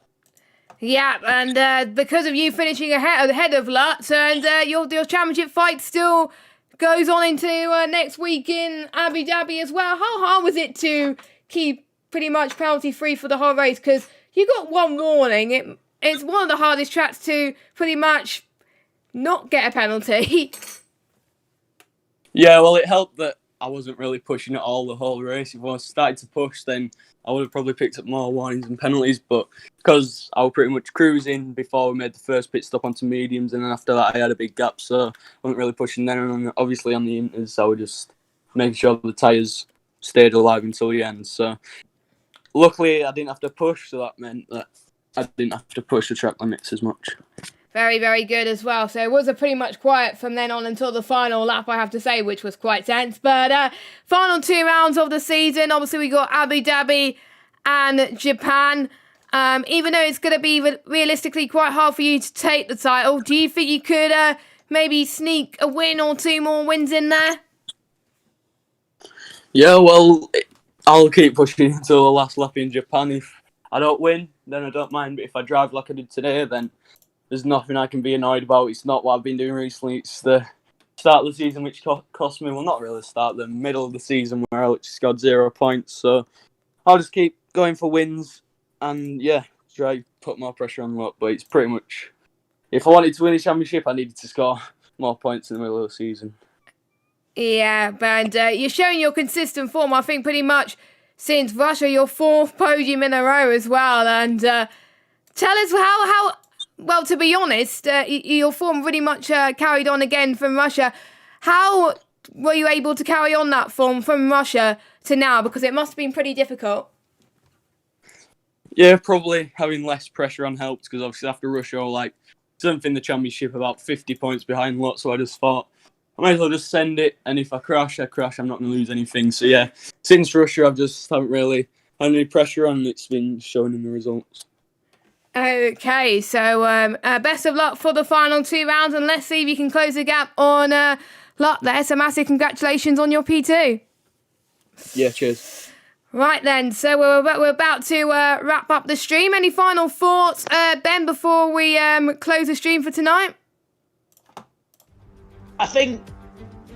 Yeah, and because of you finishing ahead of Lutz, and your championship fight still goes on into next week in Abu Dhabi as well. How hard was it to keep pretty much penalty free for the whole race? Because you got one warning. It's one of the hardest tracks to pretty much not get a penalty. Yeah, well, it helped that I wasn't really pushing it all the whole race. If I started to push, then I would have probably picked up more warnings and penalties. But because I was pretty much cruising before we made the first pit stop onto mediums, and then after that I had a big gap, so I wasn't really pushing then. And obviously on the inters, I was just making sure the tyres stayed alive until the end. So luckily I didn't have to push, so that meant that I didn't have to push the track limits as much. Very, very good as well. So it was a pretty much quiet from then on until the final lap, I have to say, which was quite tense. But final 2 rounds of the season, obviously we got Abu Dhabi and Japan. Even though it's going to be realistically quite hard for you to take the title, do you think you could maybe sneak a win or 2 more wins in there? Yeah, well, I'll keep pushing until the last lap in Japan. If I don't win, then I don't mind. But if I drive like I did today, then there's nothing I can be annoyed about. It's not what I've been doing recently. It's the start of the season which cost me, well, not really the start, the middle of the season where I just got 0 points. So I'll just keep going for wins and, try to put more pressure on luck. But it's pretty much, if I wanted to win the championship, I needed to score more points in the middle of the season. Yeah, but you're showing your consistent form, I think, pretty much since Russia, your 4th podium in a row as well. And tell us how well, to be honest, your form pretty much carried on again from Russia. How were you able to carry on that form from Russia to now? Because it must have been pretty difficult. Yeah, probably having less pressure on helped, because obviously after Russia, I was like something the championship about 50 points behind lot. So I just thought, I might as well just send it. And if I crash, I crash. I'm not going to lose anything. So yeah, since Russia, I just haven't really had any pressure on. It's been showing in the results. Okay, so best of luck for the final 2 rounds, and let's see if you can close the gap on luck there. So massive congratulations on your P2. Yeah, cheers. Right then, so we're about to wrap up the stream. Any final thoughts, Ben, before we close the stream for tonight? I think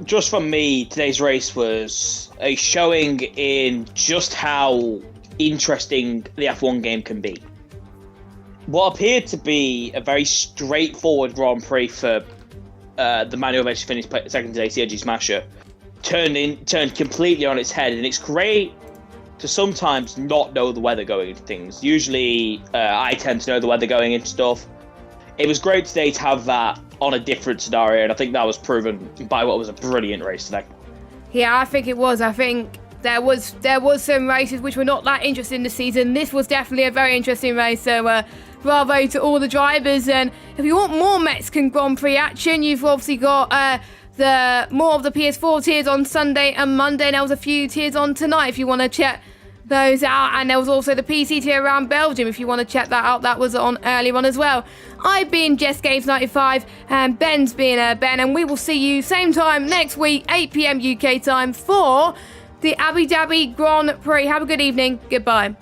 just for me, today's race was a showing in just how interesting the F1 game can be. What appeared to be a very straightforward Grand Prix for the man who eventually finished second today, CRG Smasher, turned completely on its head, and it's great to sometimes not know the weather going into things. Usually, I tend to know the weather going into stuff. It was great today to have that on a different scenario, and I think that was proven by what was a brilliant race today. Yeah, I think it was. I think there was some races which were not that interesting this season. This was definitely a very interesting race, so bravo to all the drivers. And if you want more Mexican Grand Prix action, you've obviously got the more of the PS4 tiers on Sunday and Monday, and there was a few tiers on tonight if you want to check those out. And there was also the PC tier around Belgium if you want to check that out. That was on earlier on as well. I've been Jess Games 95 and Ben's been Ben, and we will see you same time next week, 8 PM UK time, for the Abu Dhabi Grand Prix. Have a good evening. Goodbye.